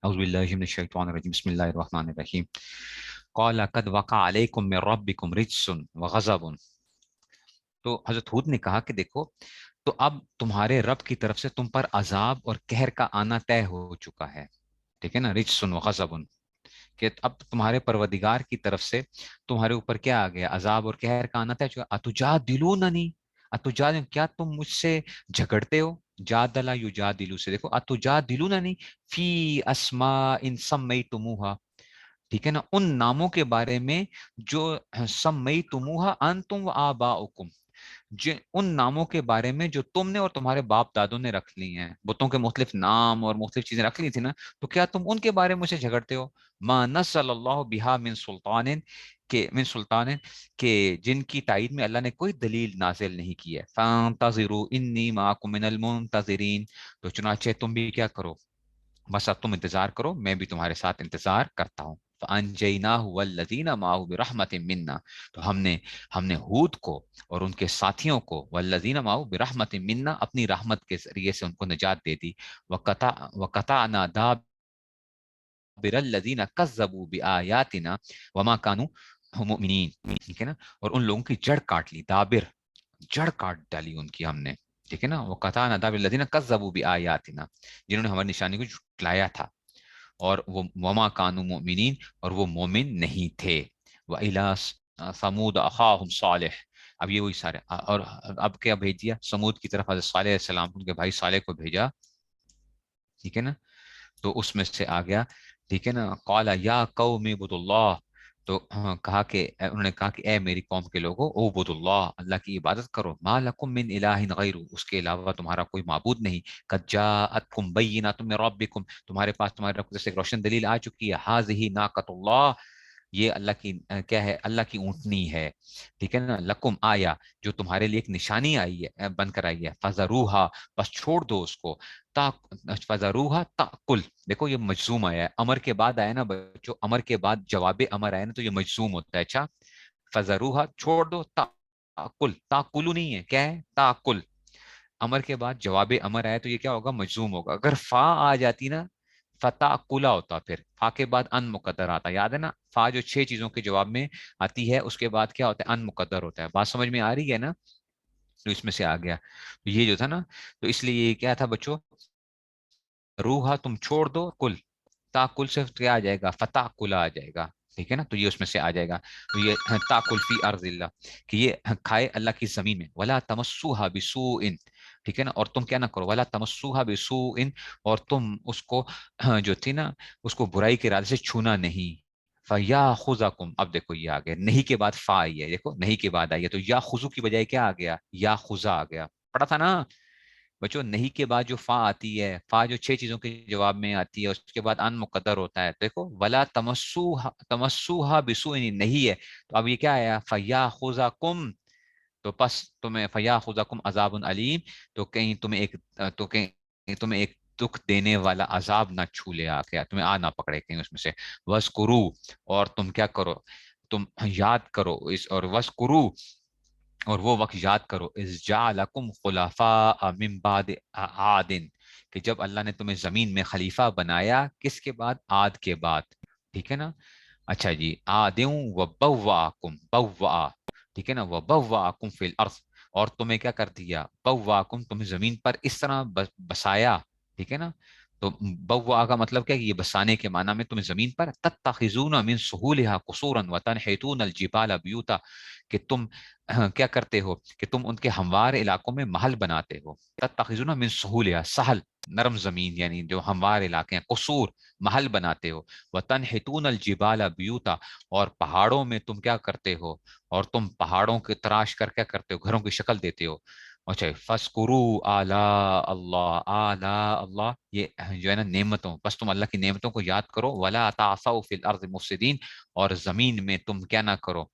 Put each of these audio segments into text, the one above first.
اعوذ باللہ من الشیطان الرجیم بسم اللہ الرحمن الرحیم قال قد وقع علیکم من ربکم رجس وغضب. تو حضرت ہود نے کہا کہ دیکھو، تو اب تمہارے رب کی طرف سے تم پر عذاب اور قہر کا آنا طے ہو چکا ہے. ٹھیک ہے نا، رجس وغضب، کہ اب تمہارے پروردگار کی طرف سے تمہارے اوپر کیا آ گیا، عذاب اور قہر کا آنا طے. اتجادلوننی، کیا تم مجھ سے جھگڑتے ہو؟ جادلا یجادلو سے دیکھو، اتجادلوننی فی اسماء سمیتموہا. ٹھیک ہے نا، ان ناموں کے بارے میں جو سمیتموہا انتم و آباؤکم، ان ناموں کے بارے میں جو تم نے اور تمہارے باپ دادوں نے رکھ لی ہیں. بتوں کے مختلف نام اور مختلف چیزیں رکھ لی تھی نا، تو کیا تم ان کے بارے میں مجھ سے جھگڑتے ہو؟ ما نزل اللہ بہا من سلطان، کہ جن کی تائید میں اللہ نے کوئی دلیل نازل نہیں کی ہے. فانتظروا انی معکم من المنتظرین. تو چنانچہ تم بھی کیا کرو، بس اب تم انتظار کرو، میں بھی تمہارے ساتھ انتظار کرتا ہوں. فَأَنْجَيْنَاهُ وَالَّذِينَ مَعَهُ بِرَحْمَةٍ مِنَّا. تو ہم نے ہود کو اور ان کے ساتھیوں کو وَالَّذِينَ مَعَهُ بِرَحْمَةٍ مِنَّا اپنی رحمت کے ذریعے سے ان کو نجات دے دی. وَقَطَعْنَا دَابِرَ الَّذِينَ كَذَّبُوا بِآيَاتِنَا وَمَا كَانُوا مُؤْمِنِينَ. ٹھیک ہے نا، اور ان لوگوں کی جڑ کاٹ لی. دابر، جڑ کاٹ ڈالی ان کی ہم نے. ٹھیک ہے نا، وَقَطَعْنَا دَابِرَ الَّذِينَ كَذَّبُوا بِآيَاتِنَا، جنہوں نے ہماری نشانی کو جھٹلایا تھا. اور وہ وما کانوا مؤمنین، اور وہ مومن نہیں تھے. وَإِلَىٰ ثَمُودَ أَخَاهُمْ صالح. اب یہ وہی سارے، اور اب کیا بھیج دیا سمود کی طرف حضرت صالح علیہ السلام، ان کے بھائی صالح کو بھیجا. ٹھیک ہے نا، تو اس میں سے آ گیا. ٹھیک ہے نا، قال یا قوم اعبدوا اللہ. تو کہا کہ انہوں نے کہا کہ اے میری قوم کے لوگوں، اعبدوا اللہ، اللہ کی عبادت کرو. ما لکم من الہ غیر، اس کے علاوہ تمہارا کوئی معبود نہیں. قد جاءتکم بینۃ من ربکم، تمہارے پاس تمہارے رب سے ایک روشن دلیل آ چکی ہے. ھذہ ناقۃ اللہ، یہ اللہ کی کیا ہے، اللہ کی اونٹنی ہے. ٹھیک ہے نا، لکم آیا، جو تمہارے لیے ایک نشانی آئی ہے، بن کر آئی ہے. فذروہا، بس چھوڑ دو اس کو. تا فذروہا تاکل، دیکھو یہ مجزوم آیا ہے، امر کے بعد آیا نا بچوں، امر کے بعد جواب امر آیا نا تو یہ مجزوم ہوتا ہے. اچھا، فذروہا چھوڑ دو، تاکل، تاکلو نہیں ہے، کیا ہے، تاکل. امر کے بعد جواب امر آیا تو یہ کیا ہوگا، مجزوم ہوگا. اگر فا آ جاتی نا، فتح کلا ہوتا، پھر فا کے بعد ان مقدر آتا. یاد ہے نا، فا جو 6 چیزوں کے جواب میں آتی ہے، اس کے بعد کیا ہوتا ہے، ان مقدر ہوتا ہے. بات سمجھ میں آ رہی ہے نا؟ تو اس میں سے آ گیا. تو یہ جو تھا نا، تو اس لیے یہ کیا تھا بچوں، روحا تم چھوڑ دو، کل، تاکل سے کیا آ جائے گا، فتح کلا آ جائے گا. ٹھیک ہے نا، تو یہ اس میں سے آ جائے گا. تو یہ تاکل فی ارض اللہ، کہ یہ کھائے اللہ کی زمین میں. ولا تمسوها بسوء، ٹھیک ہے نا، اور تم کیا نہ کرو، ولا تمسوها بسوء، اور تم اس کو جو تھی نا، اس کو برائی کے ارادے سے چھونا نہیں. فیاخذکم، اب دیکھو یہ آ گیا، نہیں کے بعد فا آئی ہے، دیکھو نہیں کے بعد آئی ہے، تو یا خذو کی بجائے کیا آ گیا، یا خذا آ گیا. پڑھا تھا نا بچوں، نہیں کے بعد جو فا آتی ہے، فا جو 6 چیزوں کے جواب میں آتی ہے، اس کے بعد ان مقدر ہوتا ہے. دیکھو ولا تمسوها بسوء نہیں ہے، تو اب یہ کیا آیا، فیاخذکم. تو پس تمہیں فیاخذکم عذاب علیم، تو کہیں تمہیں ایک، تو کہیں تمہیں ایک دکھ دینے والا عذاب نہ چھو لے آ گیا، تمہیں آ نہ پکڑے کہیں اس میں سے. وَاذْكُرُوا، اور تم کیا کرو، تم یاد کرو اس، اور وَاذْكُرُوا، اور وہ وقت یاد کرو، اذ جعلکم خلفاء من بعد عاد، کہ جب اللہ نے تمہیں زمین میں خلیفہ بنایا، کس کے بعد، عاد کے بعد. ٹھیک ہے نا. اچھا جی، آدم و بواکم، بوا، ٹھیک ہے نا، وہ بواکم فی الارض، اور تمہیں کیا کر دیا، بواکم، تمہیں زمین پر اس طرح بسایا. ٹھیک ہے نا، تو بوا کا مطلب کیا ہے، یہ بسانے کے معنی میں تمہیں زمین پر. تتخذون من سہولها قصورا وتنحتون الجبال بیوتا، کہ تم کیا کرتے ہو، کہ تم ان کے ہموار علاقوں میں محل بناتے ہو. تتخذون من سہولها، سہل نرم زمین یعنی جو ہموار علاقے ہیں، قصور محل بناتے ہو. وتنحتون الجبال بیوتا، اور پہاڑوں میں تم کیا کرتے ہو، اور تم پہاڑوں کے تراش کر کیا کرتے ہو، گھروں کی شکل دیتے ہو. اچھا، فَاسْكُرُوا آلَاءَ اللہ، آلَاءَ اللہ، یہ جو ہے نا نعمتوں، بس تم اللہ کی نعمتوں کو یاد کرو. وَلَا تَعْثَوْا فِي الْأَرْضِ مُفْسِدِينَ، اور زمین میں تم کیا نہ کرو،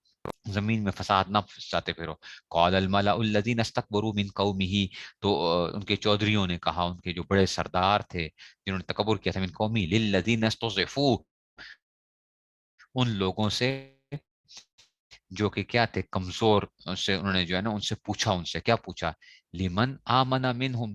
زمین میں فساد نہ پھساتے پھرو. قال الملأ الذين استكبروا من قومه، تو ان کے چودھریوں نے کہا، ان کے جو بڑے سردار تھے جنہوں نے تکبر کیا تھا، من قومی للذین استضعفوا، ان لوگوں سے جو کہ کیا تھے، کمزور، سے انہوں نے جو ہے نا ان سے پوچھا، ان سے کیا پوچھا، لمن آمن منہم،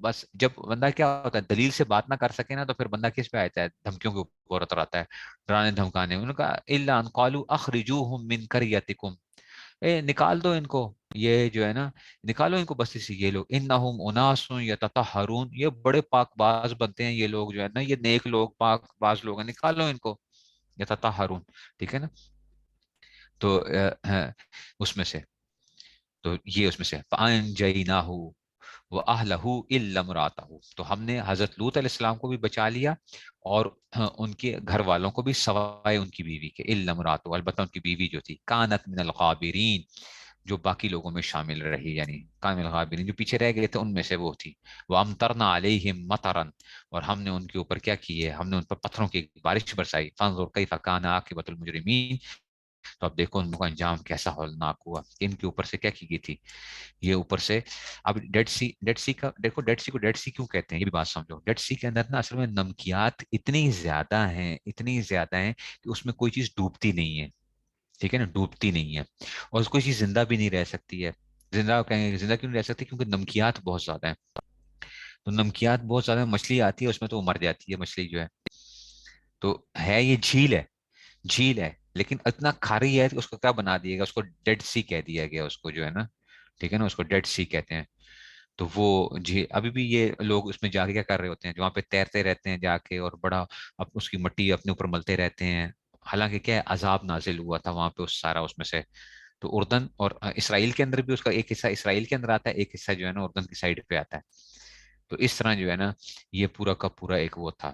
بس جب بندہ کیا ہوتا ہے دلیل سے بات نہ کر سکے نا، تو پھر بندہ کس پہ آتا ہے؟ دھمکیوں کے اوپر اتر آتا ہے، ڈرانے دھمکانے. انہوں نے کہا الا ان قالوا اخرجوهم من قريتكم، نکال دو ان کو، یہ جو ہے نا نکالو ان کو بستی سے، یہ لوگ انہم اناس یتطہرون، یہ بڑے پاک باز بنتے ہیں یہ لوگ جو ہے نا، یہ نیک لوگ پاک باز لوگ ہیں، نکالو ان کو، یتطہرون. ٹھیک ہے نا. تو اس میں سے، تو یہ اس میں سے فانجیناہ وَأَهْلَهُ إِلَّا امْرَأَتَهُ، تو ہم نے حضرت لوط علیہ السلام کو بھی بچا لیا، اور ان کے گھر والوں کو بھی سوائے ان کی بیوی کے، إِلَّا امْرَأَتَهُ، البتہ ان کی بیوی جو تھی، كانت من الغابرین، جو باقی لوگوں میں شامل رہی، یعنی کان من الغابرین، جو پیچھے رہ گئے تھے ان میں سے وہ تھی. وَأَمْطَرْنَا عَلَيْهِمْ مَطَرًا، اور ہم نے ان کے اوپر کیا کی ہے، ہم نے ان پر پتھروں کی بارش برسائی. فانظر کیف کان عاقبۃ المجرمین، تو اب دیکھو ان کا انجام کیسا ہولناک ہوا، ان کے اوپر سے کیا کی گئی تھی، یہ اوپر سے. اب ڈیڈ سی کا دیکھو، ڈیڈ سی کو ڈیڈ سی کیوں کہتے ہیں یہ بھی بات سمجھو. ڈیڈ سی کے اندر نا اصل میں نمکیات اتنی زیادہ ہیں، اتنی زیادہ ہیں کہ اس میں کوئی چیز ڈوبتی نہیں ہے. ٹھیک ہے نا، ڈوبتی نہیں ہے، اور کوئی چیز زندہ بھی نہیں رہ سکتی ہے. زندہ کہیں گے، زندہ کیوں نہیں رہ سکتی؟ کیونکہ نمکیات بہت زیادہ ہیں. تو نمکیات بہت زیادہ ہیں، مچھلی آتی ہے اس میں تو وہ مر جاتی ہے مچھلی جو ہے. تو ہے یہ جھیل ہے، جھیل ہے، لیکن اتنا کھاری ہے کہ اس کو کیا بنا دیا گیا، اس کو ڈیڈ سی کہہ دیا گیا اس کو جو ہے نا. ٹھیک ہے نا، اس کو ڈیڈ سی کہتے ہیں. تو وہ جی ابھی بھی یہ لوگ اس میں جا کے کیا کر رہے ہوتے ہیں، جو وہاں پہ تیرتے رہتے ہیں جا کے، اور بڑا اب اس کی مٹی اپنے اوپر ملتے رہتے ہیں. حالانکہ کیا ہے، عذاب نازل ہوا تھا وہاں پہ اس سارا اس میں سے. تو اردن اور اسرائیل کے اندر بھی اس کا ایک حصہ اسرائیل کے اندر آتا ہے، ایک حصہ جو ہے نا اردن کی سائڈ پہ آتا ہے. تو اس طرح جو ہے نا یہ پورا کا پورا ایک وہ تھا.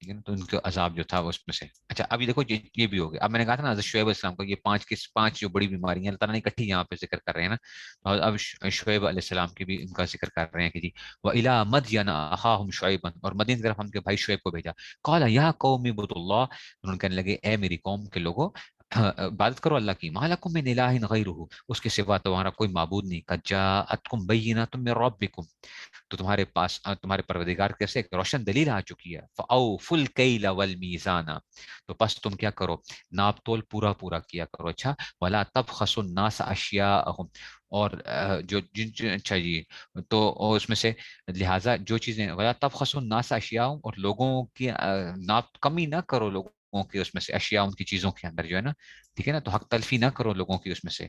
ٹھیک ہے نا، تو ان کا عذاب جو تھا وہ اس میں سے. اچھا ابھی دیکھو یہ بھی ہو گیا. اب میں نے کہا تھا نا حضرت شعیب علیہ السلام کو یہ پانچ جو بڑی بیماریاں ہیں اللہ تعالیٰ نے اکٹھی یہاں پہ ذکر کر رہے ہیں نا. اور اب شعیب علیہ السلام کی بھی ان کا ذکر کر رہے ہیں کہ جی وَإِلَىٰ مَدْيَنَ أَخَاهُمْ شُعَيْبًا، اور مدین کی طرف ہم کے بھائی شعیب کو بھیجا. قَالَ يَا قَوْمِ اعْبُدُوا اللَّهَ، انہوں نے کہنے لگے اے میری قوم کے لوگوں، عبادت کرو اللہ کی. مَا لَكُم مِّنْ إِلَٰهٍ غَيْرُهُ، اس کے سوا تمہارا کوئی معبود نہیں. قَدْ جَاءَتْكُم بَيِّنَةٌ مِّن رَبِّكُم، تو تمہارے پاس تمہارے پروردگار کی طرف سے ایک روشن دلیل آ چکی ہے. فَأَوْفُوا الْكَيْلَ وَالْمِيزَانَ، تو بس تم کیا کرو، ناپ تول پورا پورا کیا کرو. اچھا، وَلَا تَبْخَسُوا النَّاسَ أَشْيَاءَهُمْ، اور اچھا جی، تو اس میں سے لہٰذا جو چیزیں، وَلَا تَبْخَسُوا النَّاسَ أَشْيَاءَهُمْ، اور لوگوں کی ناپ کمی نہ کرو لوگوں کے اس میں سے، اشیاء ان کی چیزوں کے اندر جو ہے نا. ٹھیک ہے نا، تو حق تلفی نہ کرو لوگوں کی اس میں سے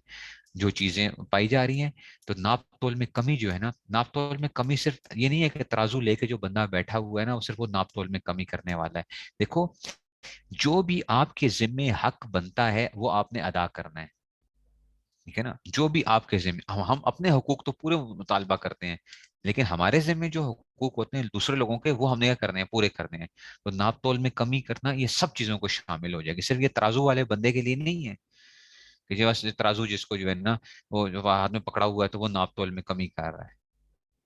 جو چیزیں پائی جا رہی ہیں. تو ناپ تول میں کمی جو ہے نا، ناپ تول میں کمی صرف یہ نہیں ہے کہ ترازو لے کے جو بندہ بیٹھا ہوا ہے نا وہ صرف وہ ناپ تول میں کمی کرنے والا ہے. دیکھو جو بھی آپ کے ذمے حق بنتا ہے وہ آپ نے ادا کرنا ہے. ٹھیک ہے نا، جو بھی آپ کے ذمے، ہم اپنے حقوق تو پورے مطالبہ کرتے ہیں، لیکن ہمارے ذمے جو حقوق ہوتے ہیں دوسرے لوگوں کے، وہ ہم نے کیا کرنے ہیں، پورے کرنے ہیں. تو ناپ تول میں کمی کرنا یہ سب چیزوں کو شامل ہو جائے گی، صرف یہ ترازو والے بندے کے لیے نہیں ہے کہ جو بس ترازو جس کو جو ہے نا وہ جو ہاتھ میں پکڑا ہوا ہے تو وہ ناپ تول میں کمی کر رہا ہے.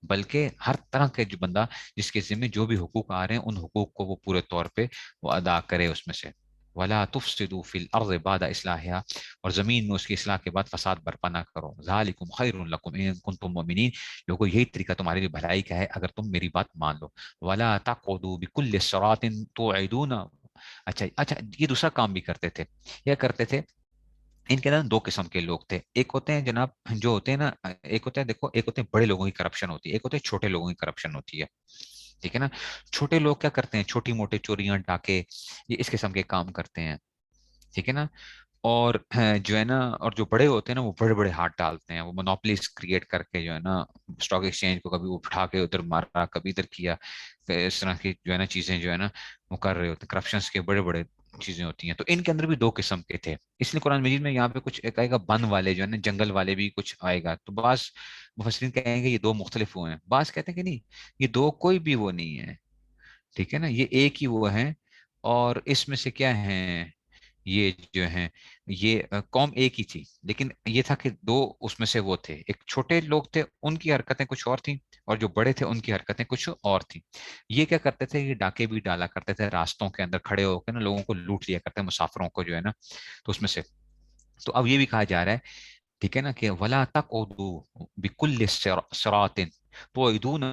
بلکہ ہر طرح کے جو بندہ جس کے ذمہ جو بھی حقوق آ رہے ہیں ان حقوق کو وہ پورے طور پہ وہ ادا کرے اس میں سے. وَلَا تُفْسِدُوا فِي الْأَرْضِ بَعْدَ إِصْلَاحِهَا، اور زمین میں اس کی اصلاح کے بعد فساد برپا نہ کرو. ذَلِكُمْ خَيْرٌ لَكُمْ إِن كُنتُم مُؤْمِنِينَ، لوگوں یہی طریقہ تمہارے لیے بھلائی کا ہے اگر تم میری بات مان لو. وَلَا تَقْعُدُوا بِكُلِّ صِرَاطٍ تُوعِدُونَ، اچھا یہ دوسرا کام بھی کرتے تھے. یہ کرتے تھے، ان کے اندر دو قسم کے لوگ تھے. ایک ہوتے ہیں جناب جو ہوتے ہیں نا، ایک ہوتے ہیں دیکھو، ایک ہوتے ہیں بڑے لوگوں کی کرپشن ہوتی ہے، ایک ہوتے ہیں چھوٹے لوگوں کی کرپشن ہوتی ہے. ٹھیک ہے نا، چھوٹے لوگ کیا کرتے ہیں، چھوٹی موٹے چوریاں ڈاکے یہ اس قسم کے کام کرتے ہیں. ٹھیک ہے نا، اور جو ہے نا، اور جو بڑے ہوتے ہیں نا وہ بڑے بڑے ہاتھ ڈالتے ہیں، وہ مونوپلیز کریٹ کر کے جو ہے نا اسٹاک ایکسچینج کو کبھی اٹھا کے ادھر مارا کبھی ادھر کیا. اس طرح کی جو ہے نا چیزیں جو ہے نا وہ کر رہے ہوتے ہیں، کرپشنس کے بڑے بڑے چیزیں ہوتی ہیں. تو ان کے اندر بھی دو قسم کے تھے. اس لیے قرآن مجید میں یہاں پہ کچھ ایک آئے گا بن والے جو ہے نا، جنگل والے بھی کچھ آئے گا. تو بعض مفسرین کہیں گے یہ دو مختلف ہوئے ہیں، بعض کہتے ہیں کہ نہیں یہ دو کوئی بھی وہ نہیں ہے. ٹھیک ہے نا، یہ ایک ہی وہ ہیں. اور اس میں سے کیا ہیں، یہ جو ہیں یہ قوم ایک ہی تھی، لیکن یہ تھا کہ دو اس میں سے وہ تھے. ایک چھوٹے لوگ تھے ان کی حرکتیں کچھ اور تھیں، اور جو بڑے تھے ان کی حرکتیں کچھ اور تھیں. یہ کیا کرتے تھے، یہ ڈاکے بھی ڈالا کرتے تھے راستوں کے اندر کھڑے ہو کے نا، لوگوں کو لوٹ لیا کرتے ہیں، مسافروں کو جو ہے نا. تو اس میں سے تو اب یہ بھی کہا جا رہا ہے، ٹھیک ہے نا، کہ ولا تقعدوا بكل صراط توعدون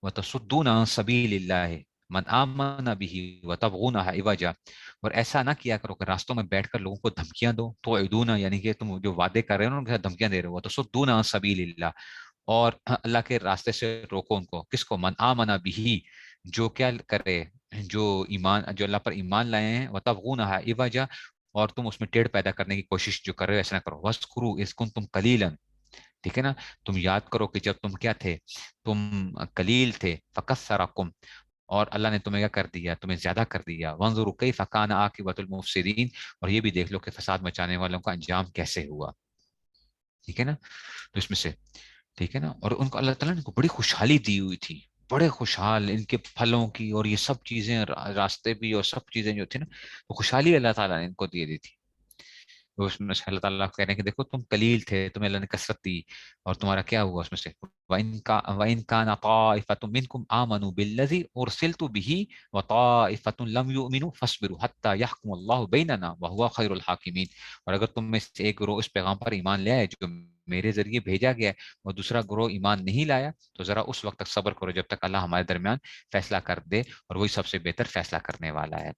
وتصدون عن سبيل الله من آمن به وتبغونها عوجا، اور ایسا نہ کیا کرو کہ راستوں میں بیٹھ کر لوگوں کو دھمکیاں دو. توعدون یعنی کہ تم جو وعدے کر رہے ہو نا ان کے ساتھ دھمکیاں دے رہے ہو. وتصدون عن سبيل الله، اور اللہ کے راستے سے روکو ان کو. کس کو؟ من آمنا بھی، جو کیا کرے، جو ایمان، جو اللہ پر ایمان لائے ہیں. وتبغونها عوجا، اور تم اس میں ٹیڑھ پیدا کرنے کی کوشش جو کر رہے ہو ایسا نہ کرو. وَاذْكُرُوا إِذْ كُنتُمْ قَلِيلًا، ٹھیک ہے نا. تم یاد کرو کہ جب تم کیا تھے، تم قلیل تھے. فَكَثَّرَكُمْ، اور اللہ نے تمہیں کیا کر دیا، تمہیں زیادہ کر دیا. وَانظُرُوا كَيْفَ كَانَ عَاقِبَةُ الْمُفْسِدِينَ، اور یہ بھی دیکھ لو کہ فساد مچانے والوں کا انجام کیسے ہوا. ٹھیک ہے نا. تو اس میں سے ٹھیک ہے نا. اور ان کو اللہ تعالیٰ نے کو بڑی خوشحالی دی ہوئی تھی، بڑے خوشحال ان کے پھلوں کی اور یہ سب چیزیں، راستے بھی اور سب چیزیں جو تھی نا، وہ خوشحالی اللہ تعالیٰ نے ان کو دی تھی. تو اس میں سے اللہ تعالیٰ کہہ رہے ہیں کہ دیکھو تم قلیل تھے، تمہیں اللہ نے کثرت دی، اور تمہارا کیا ہوا اس میں سے. وَإِن كَانَ طَائِفَةٌ مِّنكُمْ آمَنُوا بِالَّذِي أُرْسِلْتُ بِهِ وَطَائِفَةٌ لَمْ يُؤْمِنُوا فَاصْبِرُوا حَتَّى يَحْكُمَ اللَّهُ بَيْنَنَا وَهُوَ خَيْرُ الْحَاكِمِينَ. اور اگر تم میں سے ایک گروہ اس پیغام پر ایمان لے آئے جو میرے ذریعے بھیجا گیا ہے، اور دوسرا گروہ ایمان نہیں لایا، تو ذرا اس وقت تک صبر کرو جب تک اللہ ہمارے درمیان فیصلہ کر دے، اور وہی سب سے بہتر فیصلہ کرنے والا ہے.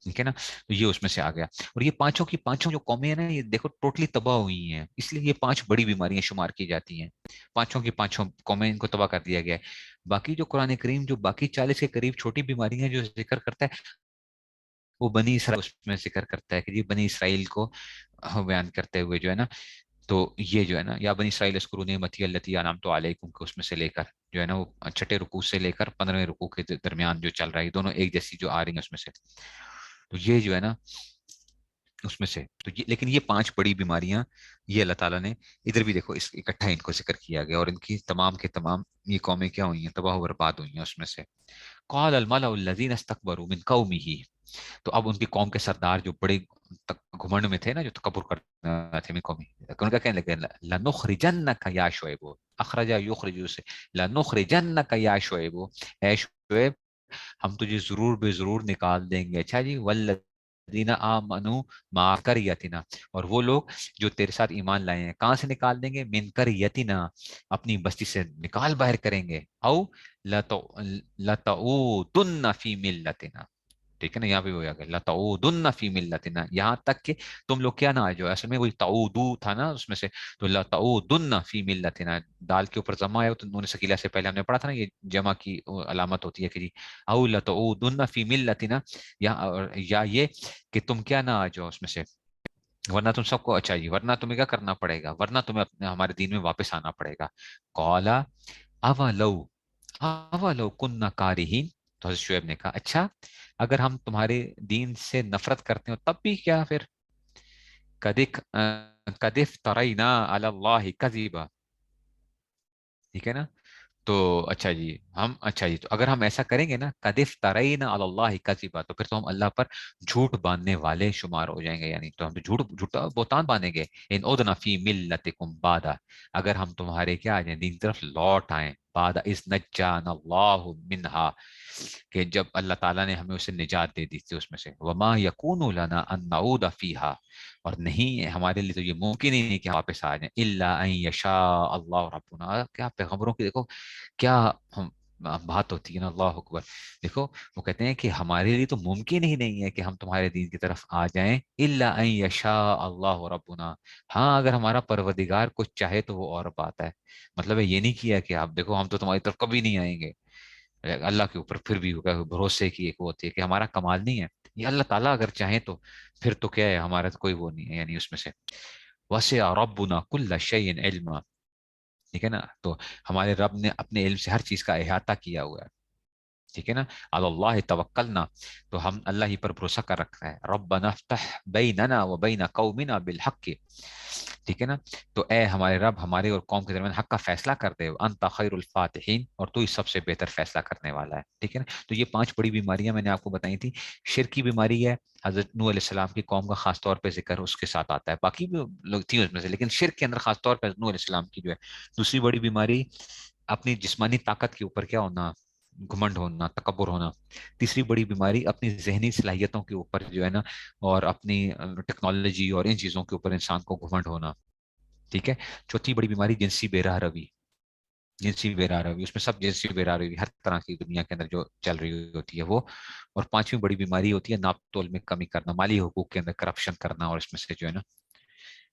ٹھیک ہے نا. تو یہ اس میں سے آ گیا. اور یہ پانچوں کی پانچوں جو قومیں ہیں نا، یہ دیکھو ٹوٹلی تباہ ہوئی ہیں، اس لیے یہ پانچ بڑی بیماریاں شمار کی جاتی ہیں. پانچوں کی پانچوں قومیں ان کو تباہ کر دیا گیا ہے. باقی جو قرآن کریم جو باقی 40 کے قریب چھوٹی بیماریاں جو ذکر کرتا ہے، وہ بنی اسرائیل اس میں ذکر کرتا ہے کہ جی بنی اسرائیل کو بیان کرتے ہوئے جو ہے نا، تو یہ جو ہے نا، یا بنی اسرائیل اذکروا نعمتی التی انعمت علیکم، کہ اس میں سے لے کر جو ہے نا، وہ چھٹے رکوع سے لے کر 15ویں رکوع کے درمیان جو چل رہا ہے، دونوں ایک جیسی جو آ رہی ہیں اس میں سے. تو یہ جو ہے نا اس میں سے، تو یہ لیکن یہ پانچ بڑی بیماریاں یہ اللہ تعالیٰ نے ادھر بھی دیکھو اس اکٹھا ان کو ذکر کیا گیا، اور ان کی تمام کے تمام یہ قومیں کیا ہوئی ہیں، تباہ و برباد ہوئی ہیں اس میں سے. قال الملأ الذين استكبروا من قومه، تو اب ان کی قوم کے سردار جو بڑے گھمنڈ میں تھے نا، جو تکبر کرتے تھے من قومی، ان کا کہنے لگے لنخرجنک یا شعیب، اخرج یخرج سے، لنخرجنک یا شعیب، اے شعیب ہم تجھے ضرور بے ضرور نکال دیں گے. اچھا جی. والذین آمنوا مع قریتنا، اور وہ لوگ جو تیرے ساتھ ایمان لائے ہیں کہاں سے نکال دیں گے؟ من قریتنا، اپنی بستی سے نکال باہر کریں گے. او لتعودن فی ملتنا، ٹھیک ہے نا. یہاں پہ ہو گیا لتعودن فی ملتنا، یہاں تک کہ تم لوگ کیا نہ آ جاؤ. اصل میں وہی تعودو تھا نا اس میں سے، تو لتعودن فی ملتنا، دال کے اوپر جمع ہے تو نون سکیلا سے پہلے ہم نے پڑھا تھا نا، یہ جمع کی علامت ہوتی ہے کہ جی او لتعودن فی ملتنا، یا یہ کہ تم کیا نہ آ جاؤ اس میں سے، ورنہ تم سب کو اچھا جی، ورنہ تمہیں کیا کرنا پڑے گا، ورنہ تمہیں اپنے ہمارے دین میں واپس آنا پڑے گا. قالا اولو کننا کارہین، تو حضرت شعیب نے کہا اچھا اگر ہم تمہارے دین سے نفرت کرتے ہو تب بھی کیا پھر. کدف ترینا علی اللہ کذیبا، ٹھیک ہے نا. تو اچھا جی ہم، اچھا جی تو اگر ہم ایسا کریں گے نا، قدف ترینا علی اللہ کذیبا، تو پھر تو ہم اللہ پر جھوٹ باندھنے والے شمار ہو جائیں گے، یعنی تو ہم تو جھوٹا بہتان باندھیں گے. ان ادنا فی ملتکم بادا، اگر ہم تمہارے کیا آ جائیں دین کی طرف لوٹ آئیں، بعد اذ نجانا اللہ منہا، کہ جب اللہ تعالیٰ نے ہمیں اسے نجات دے دی تھی اس میں سے. وما یکون لنا ان نعود فیہا، اور نہیں ہمارے لیے تو یہ ممکن ہی نہیں کہ ہم واپس آ جائیں، الا ان یشاء اللہ ربنا. کیا پیغمبروں کی دیکھو کیا بات ہوتی ہے نا، اللہ اکبر. دیکھو وہ کہتے ہیں کہ ہمارے لیے تو ممکن ہی نہیں ہے کہ ہم تمہارے دین کی طرف آ جائیں، الا ان یشاء اللہ ربنا. ہاں اگر ہمارا پروردگار کچھ چاہے تو وہ اور بات ہے. مطلب یہ نہیں کیا کہ آپ دیکھو ہم تو تمہاری طرف کبھی نہیں آئیں گے. اللہ کے اوپر پھر بھی بھروسے کی ایک وہ ہوتی ہے کہ ہمارا کمال نہیں ہے، یہ اللہ تعالیٰ اگر چاہیں تو پھر تو کیا ہے، ہمارا تو کوئی وہ نہیں ہے. یعنی اس میں سے وسع ربنا کل شیء علما، ٹھیک ہے نا. تو ہمارے رب نے اپنے علم سے ہر چیز کا احاطہ کیا ہوا ہے. ٹھیک ہے نا. اللہ توکلنا، تو ہم اللہ ہی پر بھروسہ کر رکھا ہے. ربنا افتح بیننا و بین قومنا بالحق، ٹھیک ہے نا. تو اے ہمارے رب ہمارے اور قوم کے درمیان حق کا فیصلہ کر دے. انت خیر الفاتحین، اور تو ہی سب سے بہتر فیصلہ کرنے والا ہے. ٹھیک ہے نا. تو یہ پانچ بڑی بیماریاں میں نے آپ کو بتائی تھی. شرک کی بیماری ہے، حضرت نوح علیہ السلام کی قوم کا خاص طور پہ ذکر اس کے ساتھ آتا ہے، باقی بھی لوگ تھی اس میں سے، لیکن شرک کے اندر خاص طور پہ حضرت نوح علیہ السلام کی جو ہے. دوسری بڑی بیماری اپنی جسمانی طاقت کے اوپر کیا ہونا، گھمنڈ ہونا، تکبر ہونا. تیسری بڑی بیماری اپنی ذہنی صلاحیتوں کے اوپر جو ہے نا، اور اپنی ٹیکنالوجی اور ان چیزوں کے اوپر انسان کو گھمنڈ ہونا. ٹھیک ہے. چوتھی بڑی بیماری جنسی بے راہ روی، جنسی بے راہ روی، اس میں سب جنسی بے راہ روی ہر طرح کی دنیا کے اندر جو چل رہی ہوتی ہے وہ. اور پانچویں بڑی بیماری ہوتی ہے ناپ تول میں کمی کرنا، مالی حقوق کے اندر کرپشن کرنا، اور اس میں سے جو ہے نا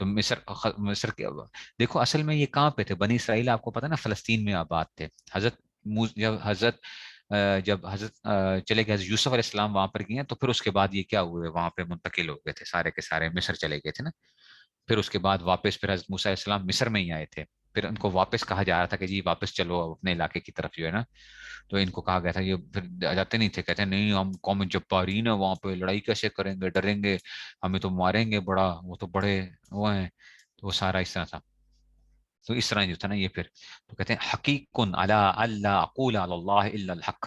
تو مصر کے دیکھو اصل میں یہ کہاں پہ تھے بنی اسرائیل، آپ کو پتا نا فلسطین میں آباد تھے. حضرت جب حضرت چلے گئے، حضرت یوسف علیہ السلام وہاں پر گئے ہیں، تو پھر اس کے بعد یہ کیا ہوئے، وہاں پہ منتقل ہو گئے تھے سارے کے سارے، مصر چلے گئے تھے نا. پھر اس کے بعد واپس پھر حضرت موسیٰ علیہ السلام مصر میں ہی آئے تھے. پھر ان کو واپس کہا جا رہا تھا کہ جی واپس چلو اپنے علاقے کی طرف جو ہے نا. تو ان کو کہا گیا تھا، یہ پھر جاتے نہیں تھے، کہتے ہیں نہیں ہم قوم جبارین ہیں، وہاں پہ لڑائی کیسے کریں گے، ڈریں گے، ہمیں تو ماریں گے، بڑا وہ تو بڑے وہ ہیں. تو وہ سارا اس طرح تھا. تو اس طرح جو تھا نا یہ پھر تو کہتے ہیں حقیق علی اللہ اقول علی اللہ الا الحق.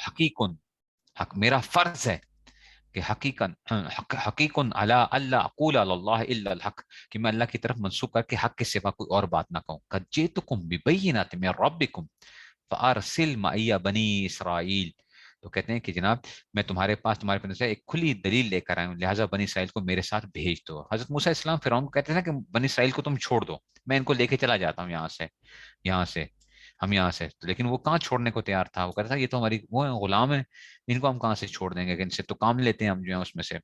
حقیق، حق میرا فرض ہے کہ حقیق علی اللہ اقول علی اللہ الا الحق، کہ میں اللہ کی طرف منسوب کر کے حق کے سوا کوئی اور بات نہ کہوں. قد جئتکم ببینۃ من ربکم فارسل معی بنی اسرائیل. تو کہتے ہیں کہ جناب میں تمہارے پاس تمہارے پاس سے ایک کھلی دلیل لے کر آیا ہوں، لہٰذا بنی اسرائیل کو میرے ساتھ بھیج دو. حضرت موسیٰ علیہ السلام فرعون کو کہتے ہیں نا کہ بنی اسرائیل کو تم چھوڑ دو، میں ان کو لے کے چلا جاتا ہوں یہاں سے ہم یہاں سے. لیکن وہ کہاں چھوڑنے کو تیار تھا، وہ کہتا تھا یہ تو ہماری وہ غلام ہے، ان کو ہم کہاں سے چھوڑ دیں گے، کہ ان سے تو کام لیتے ہیں ہم جو ہے اس میں سے.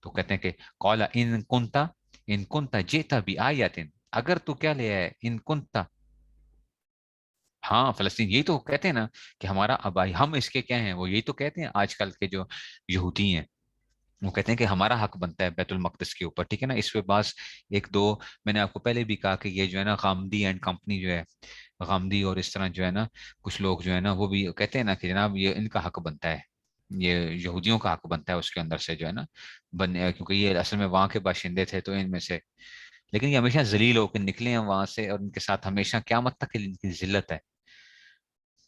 تو کہتے ہیں کہ قال ان کنتا جئت بآیۃ، اگر تو کیا لے آئے، ان کنتا. ہاں فلسطین، یہی تو کہتے ہیں نا کہ ہمارا آبائی، ہم اس کے کیا ہیں، وہ یہی تو کہتے ہیں آج کل کے جو یہودی ہیں. وہ کہتے ہیں کہ ہمارا حق بنتا ہے بیت المقدس کے اوپر، ٹھیک ہے نا. اس پہ بعض ایک دو میں نے آپ کو پہلے بھی کہا کہ یہ جو ہے نا غامدی اینڈ کمپنی جو ہے، غامدی اور اس طرح جو ہے نا کچھ لوگ جو ہے نا وہ بھی کہتے ہیں نا کہ جناب یہ ان کا حق بنتا ہے، یہ یہودیوں کا حق بنتا ہے اس کے اندر سے جو ہے نا کیونکہ یہ اصل میں وہاں کے باشندے تھے تو ان میں سے. لیکن یہ ہمیشہ ذلیل ہو کے نکلے ہیں وہاں سے، اور ان کے ساتھ ہمیشہ قیامت تک کے لیے ان کی ذلت ہے،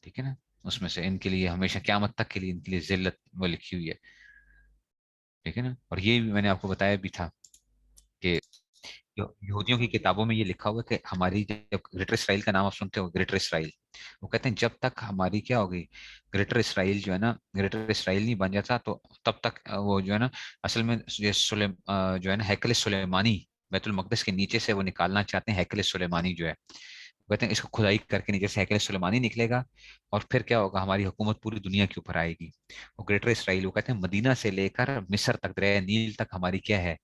ٹھیک ہے نا. اس میں سے ان کے لیے ہمیشہ قیامت تک کے لیے ان کے لیے ذلت وہ لکھی ہوئی ہے، ٹھیک ہے نا. اور یہ بھی میں نے آپ کو بتایا بھی تھا کہ یہودیوں کی کتابوں میں یہ لکھا ہوا ہے کہ ہماری جب گریٹر اسرائیل کا نام آپ سنتے ہو، گریٹر اسرائیل، وہ کہتے ہیں جب تک ہماری کیا ہوگی، گریٹر اسرائیل جو ہے نا، گریٹر اسرائیل نہیں بن جاتا تو تب تک وہ جو ہے نا اصل میں یہ جو ہے نا ہیکل سلیمانی، بیت المقدس کے نیچے سے وہ نکالنا چاہتے ہیں ہیکل سلیمانی جو ہے. وہ کہتے ہیں اس کو کھدائی کر کے نیچے سے ہیکل سلیمانی نکلے گا، اور پھر کیا ہوگا، ہماری حکومت پوری دنیا کے اوپر آئے گی. وہ گریٹر اسرائیل، وہ کہتے ہیں مدینہ سے لے کر مصر تک، دریا نیل تک ہماری کیا ہے،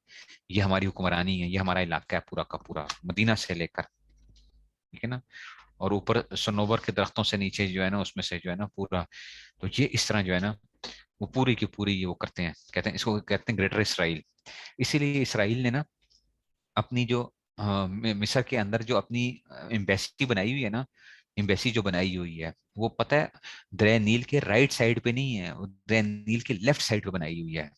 یہ ہماری حکمرانی ہے، یہ ہمارا علاقہ ہے پورا کا پورا، مدینہ سے لے کر، ٹھیک ہے نا. اور اوپر سنوبر کے درختوں سے نیچے جو ہے نا اس میں سے جو ہے نا پورا. تو یہ اس طرح جو ہے نا وہ پوری کی پوری یہ وہ کرتے ہیں، کہتے ہیں اس کو کہتے ہیں گریٹر اسرائیل. اسی لیے اسرائیل نے نا اپنی جو مصر کے اندر جو اپنی ایمبیسی بنائی ہوئی ہے نا، ایمبیسی جو بنائی ہوئی ہے وہ پتہ ہے دریا نیل کے رائٹ سائڈ پہ نہیں ہے، وہ دریا نیل کے لیفٹ سائڈ پہ بنائی ہوئی ہے.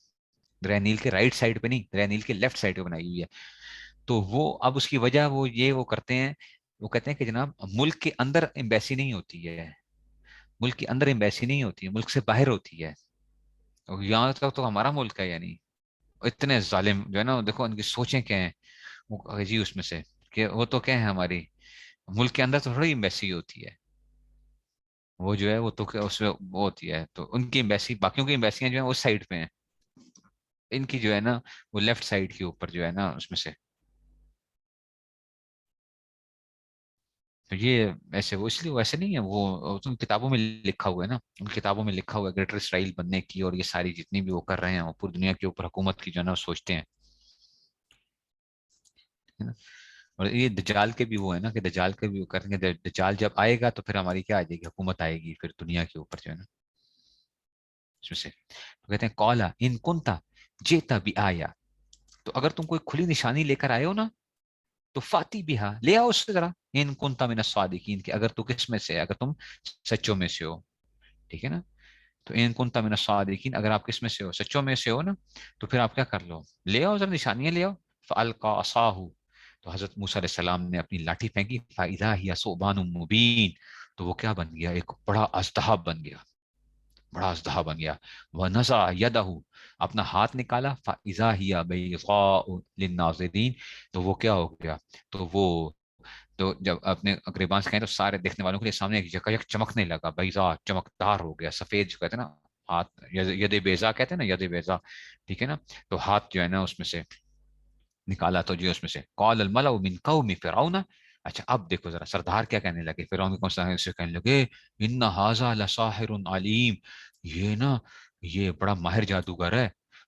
دریا نیل کے رائٹ سائڈ پہ نہیں، دریا نیل کے لیفٹ سائڈ پہ بنائی ہوئی ہے. تو وہ اب اس کی وجہ وہ کرتے ہیں، وہ کہتے ہیں کہ جناب ملک کے اندر ایمبیسی نہیں ہوتی ہے، ملک کے اندر ایمبیسی نہیں ہوتی ہے، ملک سے باہر ہوتی ہے. اور یہاں تک تو ہمارا ملک ہے یعنی. اتنے ظالم جو ہے نا، دیکھو ان کی سوچیں کیا ہیں وہ جی اس میں سے، کہ وہ تو کیا ہے ہماری ملک کے اندر تو تھوڑی ایمبیسی ہوتی ہے، وہ جو ہے وہ تو اس میں وہ ہوتی ہے. تو ان کی ایمبیسی، باقیوں کی ایمبیسیاں جو ہیں اس سائڈ پہ ہیں، ان کی جو ہے نا وہ لیفٹ سائڈ کے اوپر جو ہے نا اس میں سے. تو یہ ایسے وہ اس لیے ویسے نہیں ہے، وہ ان کتابوں میں لکھا ہوا ہے نا، ان کتابوں میں لکھا ہوا ہے گریٹر اسرائیل بننے کی، اور یہ ساری جتنی بھی وہ کر رہے ہیں وہ پوری دنیا کے اوپر حکومت کی جو ہے نا وہ سوچتے ہیں، ہے نا. اور یہ دجال کے بھی وہ ہے نا کہ دجال کے بھی وہ کریں گے، دجال جب آئے گا تو پھر ہماری کیا آ جائے گی، حکومت آئے گی پھر دنیا کے اوپر جو ہے نا اس میں سے. تو کہتے ہیں قالا ان کنتا جئت بآیہ، تو اگر تم کوئی کھلی نشانی لے کر آئے ہو نا تو فاتی بہا، لے آؤ اس سے ذرا، ان کنتا من الصادقین، کہ اگر تو کس میں سے، اگر تم سچوں میں سے ہو، ٹھیک ہے نا. تو ان کنتا من الصادقین، اگر آپ کس میں سے ہو، سچوں میں سے ہو نا، تو پھر آپ کیا کر لو، لے آؤ ذرا نشانیاں لے آؤ. فالقى عصاه، تو حضرت موسیٰ علیہ السلام نے اپنی لاٹھی پھینکی، فاذا هي ثعبان مبین، تو وہ کیا بن گیا، ایک بڑا اژدہا بن گیا، بڑا اژدہا بن گیا. ونزع یدہ، اپنا ہاتھ نکالا، فاذا هي بیضاء للناظرین، تو وہ کیا ہو گیا، تو وہ تو جب اپنے گریبان سے کہیں تو سارے دیکھنے والوں کے لیے سامنے ایک جگہ چمکنے لگا، بیضا چمکدار ہو گیا، سفید جو کہتے ہیں نا ہاتھ، ید بیضا کہتے ہیں نا، ید بیضا، ٹھیک ہے نا. تو ہاتھ جو ہے نا اس میں سے نکالا تو جو اس میں سے قال الملأ من قوم فرعون، اچھا اب دیکھو ذرا سردار کیا کہنے لگے، فرعون کے قوم سے کہنے لگے ان ھذا لساحر علیم، یہ نا یہ بڑا ماہر جادوگر ہے،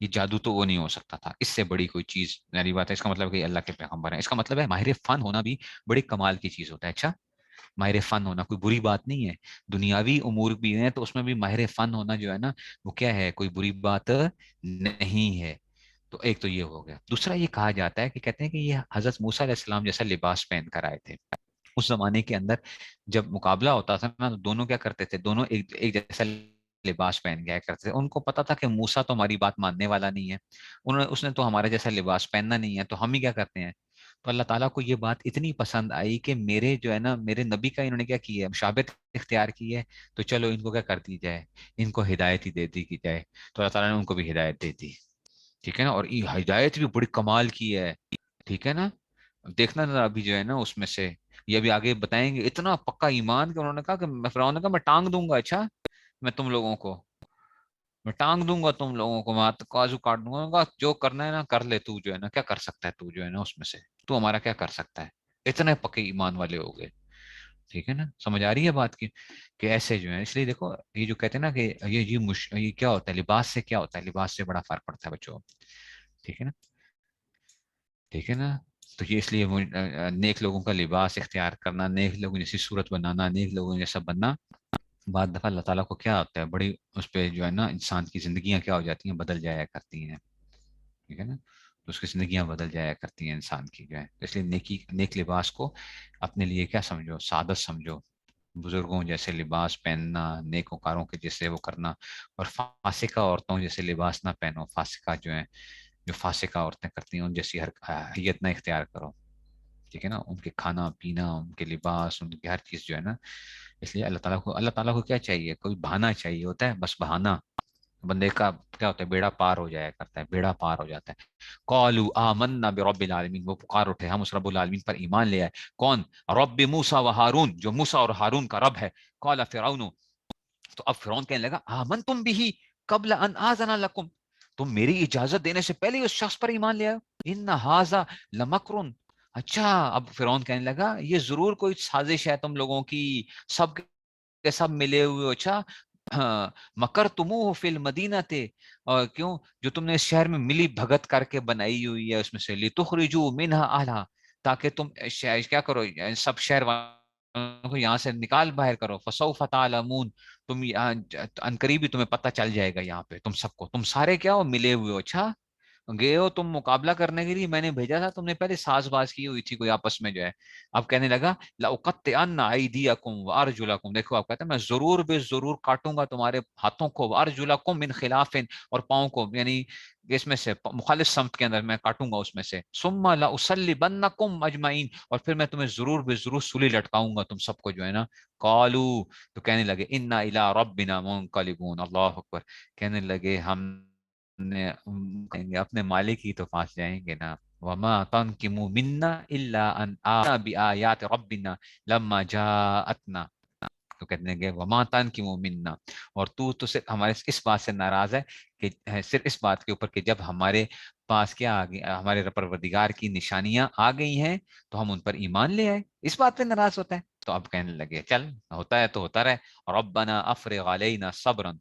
یہ جادو تو وہ نہیں ہو سکتا تھا، اس سے بڑی کوئی چیز میری بات ہے، اس کا مطلب کہ اللہ کے پیغمبر ہیں، اس کا مطلب ہے ماہر فن ہونا بھی بڑی کمال کی چیز ہوتا ہے. اچھا، ماہر فن ہونا کوئی بری بات نہیں ہے، دنیاوی امور بھی ہیں تو اس میں بھی ماہر فن ہونا جو ہے نا وہ کیا ہے، کوئی بری بات نہیں ہے. تو ایک تو یہ ہو گیا. دوسرا یہ کہا جاتا ہے کہ کہتے ہیں کہ یہ حضرت موسیٰ علیہ السلام جیسا لباس پہن کر آئے تھے. اس زمانے کے اندر جب مقابلہ ہوتا تھا نا تو دونوں کیا کرتے تھے، دونوں ایک جیسا لباس پہن گیا کرتے تھے. ان کو پتا تھا کہ موسیٰ تو ہماری بات ماننے والا نہیں ہے، اس نے تو ہمارے جیسا لباس پہننا نہیں ہے، تو ہم ہی کیا کرتے ہیں. تو اللہ تعالیٰ کو یہ بات اتنی پسند آئی کہ میرے جو ہے نا میرے نبی کا انہوں نے کیا کی ہے، مشابہت اختیار کی ہے. تو چلو ان کو کیا کر دی جائے، ان کو ہدایت ہی دے دی کی جائے. تو اللہ تعالیٰ نے ان کو بھی ہدایت دے دی. ٹھیک ہے نا، اور یہ ہدایت بھی بڑی کمال کی ہے. ٹھیک ہے نا، دیکھنا ذرا ابھی جو ہے نا اس میں سے یہ بھی آگے بتائیں گے. اتنا پکا ایمان کہ انہوں نے کہا کہ فرعون نے کہا میں ٹانگ دوں گا. اچھا، میں تم لوگوں کو میں ٹانگ دوں گا، تم لوگوں کو میں کاجو کاٹ دوں گا، جو کرنا ہے نا کر لے. تو جو ہے نا کیا کر سکتا ہے، تو جو ہے نا اس میں سے تو ہمارا کیا کر سکتا ہے. اتنے پکے ایمان والے ہو گئے. ٹھیک ہے نا، سمجھ آ رہی ہے بات کی کہ ایسے جو ہے. اس لیے دیکھو یہ جو کہتے ہیں نا کہ یہ کیا ہوتا ہے، لباس سے کیا ہوتا ہے، لباس سے بڑا فرق پڑتا ہے بچوں. ٹھیک ہے نا، ٹھیک ہے نا. تو یہ اس لیے نیک لوگوں کا لباس اختیار کرنا، نیک لوگوں جیسی صورت بنانا، نیک لوگوں جیسا بننا، بعد دفعہ اللہ تعالیٰ کو کیا ہوتا ہے، بڑی اس پہ جو ہے نا انسان کی زندگیاں کیا ہو جاتی ہیں، بدل جایا کرتی ہیں. ٹھیک ہے نا، تو اس کی زندگیاں بدل جایا کرتی ہیں انسان کی جو ہے. اس لیے نیک لباس کو اپنے لیے کیا سمجھو، سعادت سمجھو. بزرگوں جیسے لباس پہننا، نیکوکاروں کے جیسے وہ کرنا، اور فاسقہ عورتوں جیسے لباس نہ پہنو. فاسقہ جو ہیں، جو فاسقہ عورتیں کرتی ہیں ان جیسی ہر حیت نہ اختیار کرو. ٹھیک ہے نا، ان کے کھانا پینا، ان کے لباس، ان کی ہر چیز جو ہے نا. اس لیے اللہ تعالیٰ کو کیا چاہیے، کوئی بہانہ چاہیے ہوتا ہے، بس بہانہ. بندے کا کیا ہوتا ہے، بیڑا پار ہو جایا کرتا ہے، بیڑا پار ہو جاتا ہے. قالوا آمنا برب العالمین، وہ پکار اٹھے ہم اس رب العالمین پر ایمان لے آئے. کون؟ رب موسیٰ و ہارون، جو موسیٰ اور ہارون کا رب ہے. قال فرعون، تو اب فرعون کہنے لگا آمنتم بھی قبل ان آذن لکم، تم میری اجازت دینے سے پہلے اس شخص پر ایمان لے آئے. ان ھذا لمکر، اچھا اب فرعون کہنے لگا یہ ضرور کوئی سازش ہے تم لوگوں کی، سب کے سب ملے ہوئے. اچھا، مکر تمو فی المدینہ تھے، اور کیوں جو تم نے اس شہر میں ملی بھگت کر کے بنائی ہوئی ہے اس میں سے، لتخرجوا منها اہلھا، تاکہ تم کیا کرو، سب شہر والوں کو یہاں سے نکال باہر کرو. فسوف تعلمون، تم ان قریب ہی تمہیں پتہ چل جائے گا یہاں پہ تم سب کو، تم سارے کیا ہو، ملے ہوئے ہو. اچھا گئے ہو تم مقابلہ کرنے کے لیے، میں نے بھیجا تھا، تم نے پہلے ساز باز کی ہوئی تھی کوئی آپس میں جو ہے. اب کہنے لگا لأقطعن أيديكم وأرجلكم، دیکھو آپ کہتے ہیں میں ضرور بے ضرور کاٹوں گا تمہارے ہاتھوں کو، وأرجلكم من خلاف، اور پاؤں کو، یعنی اس میں سے مخالف سمت کے اندر میں کاٹوں گا اس میں سے. ثم لأصلبنكم أجمعين، اور پھر میں تمہیں ضرور بے ضرور سولی لٹکاؤں گا تم سب کو جو ہے نا. قالوا، تو کہنے لگے انا إلى ربنا منقلبون، اللہ اکبر. کہنے لگے ہم نے اپنے مالک ہی تو پاس جائیں گے نا. وما تنقم منا الا ان آمنا بآیات ربنا لما جاءتنا، تو کہتے ہیں کہ وما تنقم منا، اور تو صرف ہمارے اس بات سے ناراض ہے کہ صرف اس بات کے اوپر کہ جب ہمارے پاس کیا آ گئی، ہمارے پروردگار کی نشانیاں آ گئی ہیں تو ہم ان پر ایمان لے آئے، اس بات پہ ناراض ہوتا ہے. تو اب کہنے لگے چل ہوتا ہے تو ہوتا رہے. ربنا افرغ علینا صبرا،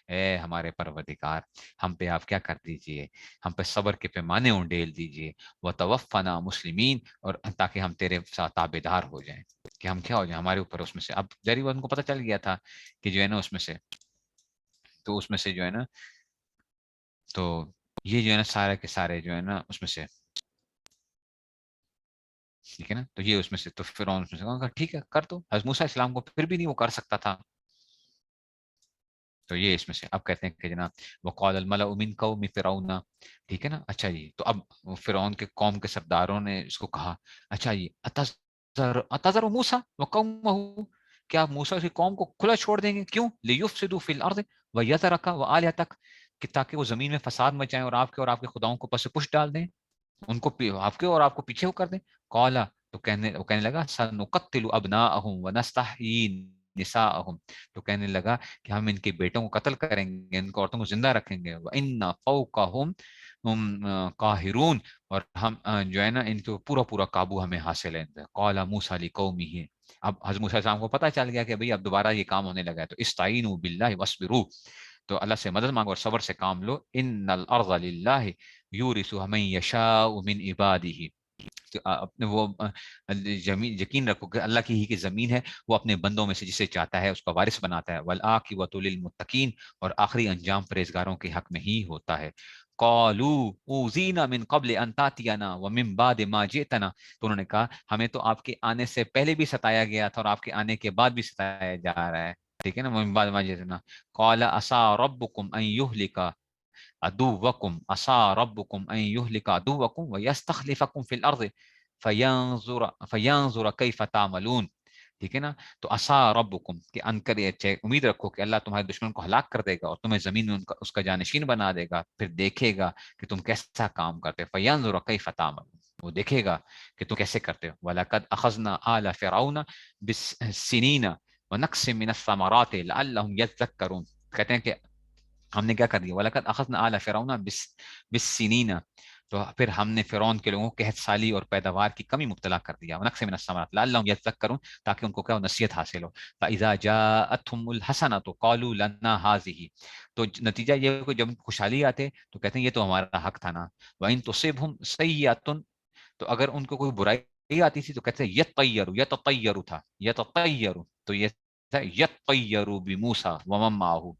اے ہمارے پروردگار ہم پہ آپ کیا کر دیجئے، ہم پہ صبر کے پیمانے انڈیل دیجئے. وتوفنا مسلمین، اور تاکہ ہم تیرے ساتھ تابعدار ہو جائیں، کہ ہم کیا ہو جائیں ہمارے اوپر اس میں سے. اب جری ان کو پتہ چل گیا تھا کہ جو ہے نا اس میں سے، تو اس میں سے جو ہے نا، تو یہ جو ہے نا سارے کے سارے جو ہے نا اس میں سے، ٹھیک ہے نا. تو یہ اس میں سے، تو فرعون اس میں سے کہا ٹھیک ہے کر دو. حضرت موسیٰ السلام کو پھر بھی نہیں وہ کر سکتا تھا. تو یہ اس میں سے اب کہتے ہیں کہ جناب وقال الملأ من قوم فرعون، ٹھیک ہے نا. اچھا جی، تو اب فرعون کے قوم کے سرداروں نے اس کو کہا اچھا جی اتذر موسیٰ وقومہ، کیا آپ موسیٰ کی قوم کو کھلا چھوڑ دیں گے، کیوں؟ لیفسدوا فی الارض ویذرک وآلہتک، کہ تاکہ وہ زمین میں فساد مچائیں اور آپ کے خداؤں کو پس پش ڈال دیں، ان کو آپ کے اور آپ کو پیچھے وہ کر دیں. قالا، تو کہنے لگا سنقتل ابناءہم ونستحیی نساءہم، تو کہنے لگا کہ ہم ان کے بیٹوں کو قتل کریں گے، ان کو عورتوں کو زندہ رکھیں گے. وَإِنَّ فَوْقَهُمْ قَاهِرُونَ، اور ہم جو ہے نا ان کو پورا پورا قابو ہمیں حاصل ہے. قال موسیٰ لقومہ، اب حضرت موسیٰ السلام کو پتہ چل گیا کہ بھئی اب دوبارہ یہ کام ہونے لگا ہے، تو استعینوا باللہ واصبروا، تو اللہ سے مدد مانگو اور صبر سے کام لو. ان الارض للہ یورثها من یشاء من عباده. اپنے وہ زمین یقین رکھو کہ اللہ کی ہی کی زمین ہے، وہ اپنے بندوں میں سے جسے چاہتا ہے اس کا وارث بناتا ہے. والعاقبۃ للمتقین، اور آخری انجام پرہیزگاروں کے حق میں ہی ہوتا ہے. قالوا اوذینا من قبل ان تاتینا ومن بعد ما جئتنا. تو انہوں نے کہا ہمیں تو آپ کے آنے سے پہلے بھی ستایا گیا تھا اور آپ کے آنے کے بعد بھی ستایا جا رہا ہے. ٹھیک ہے نا. ومن بعد ما جئتنا قال عسى ربكم ان يهلك عدوکم عسى ربکم ان یهلک عدوکم ویستخلفکم فی الارض فینظر کیف تعملون. ٹھیک ہے نا. تو عسى ربکم کہ ان قریب امید رکھو کہ اللہ تمہارے دشمن کو ہلاک کر دے گا اور تمہیں زمین میں اس کا جانشین بنا دے گا، پھر دیکھے گا کہ تم کیسا کام کرتے ہو. فینظر کیف تعملون، وہ دیکھے گا کہ تم کیسے کرتے ہو. وَلَقَدْ أَخَذْنَا آلَ فِرْعَوْنَ بِالسِّنِينَ وَنَقْصٍ مِّنَ الثَّمَرَاتِ لَعَلَّهُمْ يَذَّكَّرُونَ. کہتے ہیں کہ ہم نے کیا کر دیا. وَلَقَدْ أَخَذْنَا آلَ فِرْعَوْنَ بِالسِّنِينَ، تو پھر ہم نے فرعون کے لوگوں کو قحط سالی اور پیداوار کی کمی مبتلا کر دیا. ونقص من الثمرات لعلهم يذكرون، تاکہ ان کو کیا نصیحت حاصل ہو. فاذا جاءتهم الحسنه قالوا لنا هذه. تو نتیجہ یہ ہے کہ جب خوشحالی آتے تو کہتے ہیں یہ تو ہمارا حق تھا نا. وان تصبهم سیئه، تو اگر ان کو کوئی برائی آتی تھی تو کہتے ہیں یتطیروا، یتطیروا تھا یتطیروا، تو یہ تھا یتطیروا بموسیٰ ومن معه.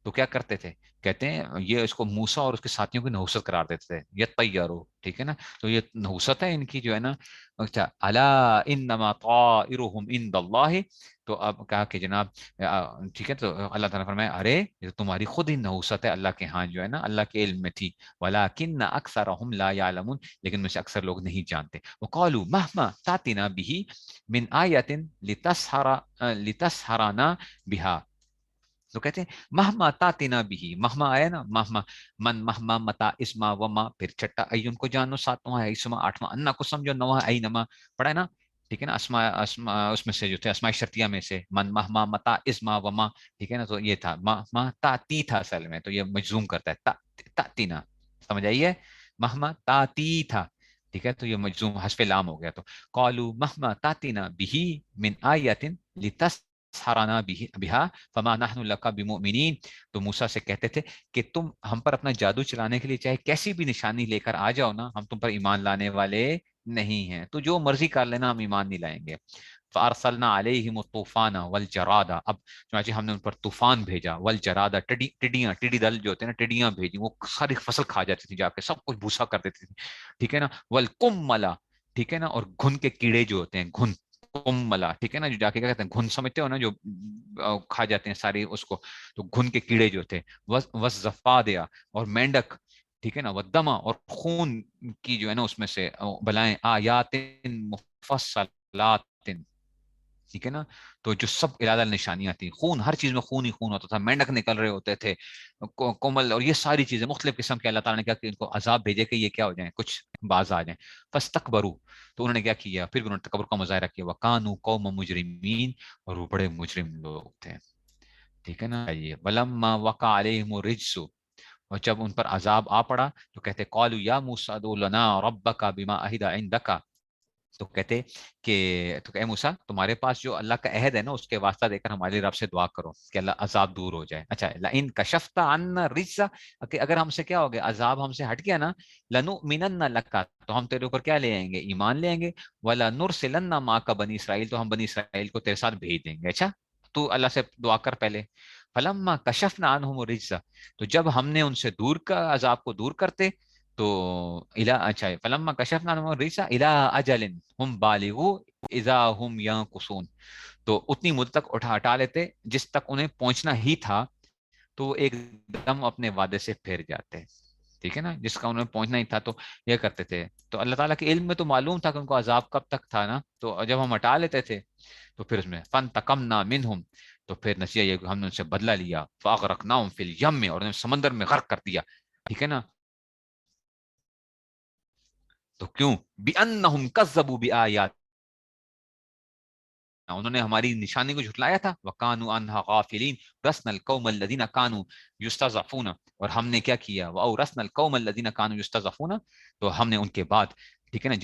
تو کیا کرتے تھے، کہتے ہیں یہ اس کو موسیٰ اور اس کے ساتھیوں کی نحوست قرار دیتے تھے. یتطیروا، ٹھیک ہے نا. تو یہ نحوست ہے ان کی جو ہے نا. اچھا، الا انما طائرهم عند اللہ. تو اب کہا کہ جناب ٹھیک ہے. تو اللہ تعالیٰ فرمائے ارے یہ تو تمہاری خود ہی نحوست ہے، اللہ کے ہاں جو ہے نا اللہ کے علم میں تھی. ولکن اکثرهم لا يعلمون، لیکن میں سے اکثر لوگ نہیں جانتے. وقالوا مهما تاتنا به من آیت لتسحرنا بها. تو کہتے ہیں مہما تاتنا بھی، مہما آیا نا، مہما من مہما متا اسما وما، پھر چھٹا ایون کو جانو، ساتواں ہے اسما، آٹھواں انا کو سمجھو، نواں اینما پڑھا ہے نا. ٹھیک ہے نا. اسما اس میں سے جو تھے اسماء شرطیہ میں سے من مہما متا اسما وما. ٹھیک ہے نا. تو یہ تھا مہما تاتی تھا اصل میں، تو یہ مجزوم کرتا ہے تاتینا. سمجھ آئیے. مہما تاتی تھا. ٹھیک ہے. تو یہ مجزوم حذف لام ہو گیا. تو قالوا مہما تاتنا به من آیت لتسحرنا بها فما نحن لك بمؤمنین. تو موسیٰ سے کہتے تھے کہ تم ہم پر اپنا جادو چلانے کے لیے چاہے کیسی بھی نشانی لے کر آ جاؤ نا، ہم تم پر ایمان لانے والے نہیں ہیں. تو جو مرضی کر لینا، ہم ایمان نہیں لائیں گے. فارسلنا علیہم الطوفان والجراد. اب چنانچہ ہم نے ان پر طوفان بھیجا، والجراد ٹڈیاں، ٹڈی دل جو ہوتے ہیں نا، ٹڈیاں بھیجی، وہ ساری فصل کھا جاتی تھی، جا کے سب کچھ بھوسا کر دیتی تھی. ٹھیک ہے نا. والقمل، ٹھیک ہے نا. اور گھن کے کیڑے جو ہوتے ہیں، گھن قملا، ٹھیک ہے نا. جو جا کے کیا کہتے ہیں، گھن سمجھتے ہو نا، جو کھا جاتے ہیں ساری اس کو. تو گھن کے کیڑے جو تھے. وزفادیا، اور مینڈک. ٹھیک ہے نا. ودما، اور خون کی جو ہے نا اس میں سے بلائیں. آیات مفصلات. ٹھیک ہے نا. تو جو سب علادہ نشانیاں تھیں، خون، ہر چیز میں خون ہی خون ہوتا تھا، مینڈک نکل رہے ہوتے تھے، کومل، اور یہ ساری چیزیں مختلف قسم کے. اللہ تعالیٰ نے کہا کہ ان کو عذاب بھیجے کہ یہ کیا ہو جائیں، کچھ باز آ جائیں. فاستکبروا، تو انہوں نے کیا کیا، پھر انہوں نے تکبر کا مظاہرہ کیا. وکانوا قوم مجرمین، اور وہ بڑے مجرم لوگ تھے. ٹھیک ہے نا. یہ ولما وقع علیہم الرجس، اور جب ان پر عذاب آ پڑا تو کہتے قالوا یا موسیٰ ادع لنا ربک بما عہد عندک. تو کہتے کہ تو اے موسیٰ، تمہارے پاس جو اللہ کا عہد ہے نا، اس کے واسطہ دے کر ہمارے رب سے دعا کرو کہ اللہ عذاب دور ہو جائے. اچھا، لئن کشفت عنا الرجس، کہ اگر ہم سے کیا ہو گیا، عذاب ہم سے ہٹ گیا نا، لنؤمنن لک، تو ہم تیرے اوپر کیا لے آئیں گے، ایمان لے آئیں گے. ولنرسلن معک بنی اسرائیل، تو ہم بنی اسرائیل کو تیرے ساتھ بھیج دیں گے. اچھا، تو اللہ سے دعا کر پہلے. فلما کشفنا عنہم الرجس، تو جب ہم نے ان سے دور کا عذاب کو دور کرتے تو اچھا، فلما کشفنا عنہم الرجس الی اجل ہم بالغوا اذا ہم ینقصون. تو اتنی مدت تک ہٹا لیتے جس تک انہیں پہنچنا ہی تھا، تو وہ ایک دم اپنے وعدے سے پھر جاتے. ٹھیک ہے نا. جس کا انہیں پہنچنا ہی تھا تو یہ کرتے تھے. تو اللہ تعالیٰ کے علم میں تو معلوم تھا کہ ان کو عذاب کب تک تھا نا. تو جب ہم ہٹا لیتے تھے تو پھر اس میں فانتقمنا منہم، تو پھر نتیجہ یہ کہ ہم نے ان سے بدلہ لیا. فاغرقناہم فی الیم، اور انہیں سمندر میں غرق کر دیا. ٹھیک ہے نا. تو کیوں، بِأَنَّهُمْ كَذَّبُوا بِآيَاتِنَا، انہوں نے ہماری نشانی کو جھٹلایا تھا. وَكَانُوا عَنْهَا غَافِلِينَ وَأَوْرَثْنَا الْقَوْمَ الَّذِينَ كَانُوا يُسْتَضْعَفُونَ، اور ہم نے کیا کیا، وَأَوْرَثْنَا الْقَوْمَ الَّذِينَ كَانُوا يُسْتَضْعَفُونَ، تو ہم نے ان کے بعد ٹھیک ہے نا،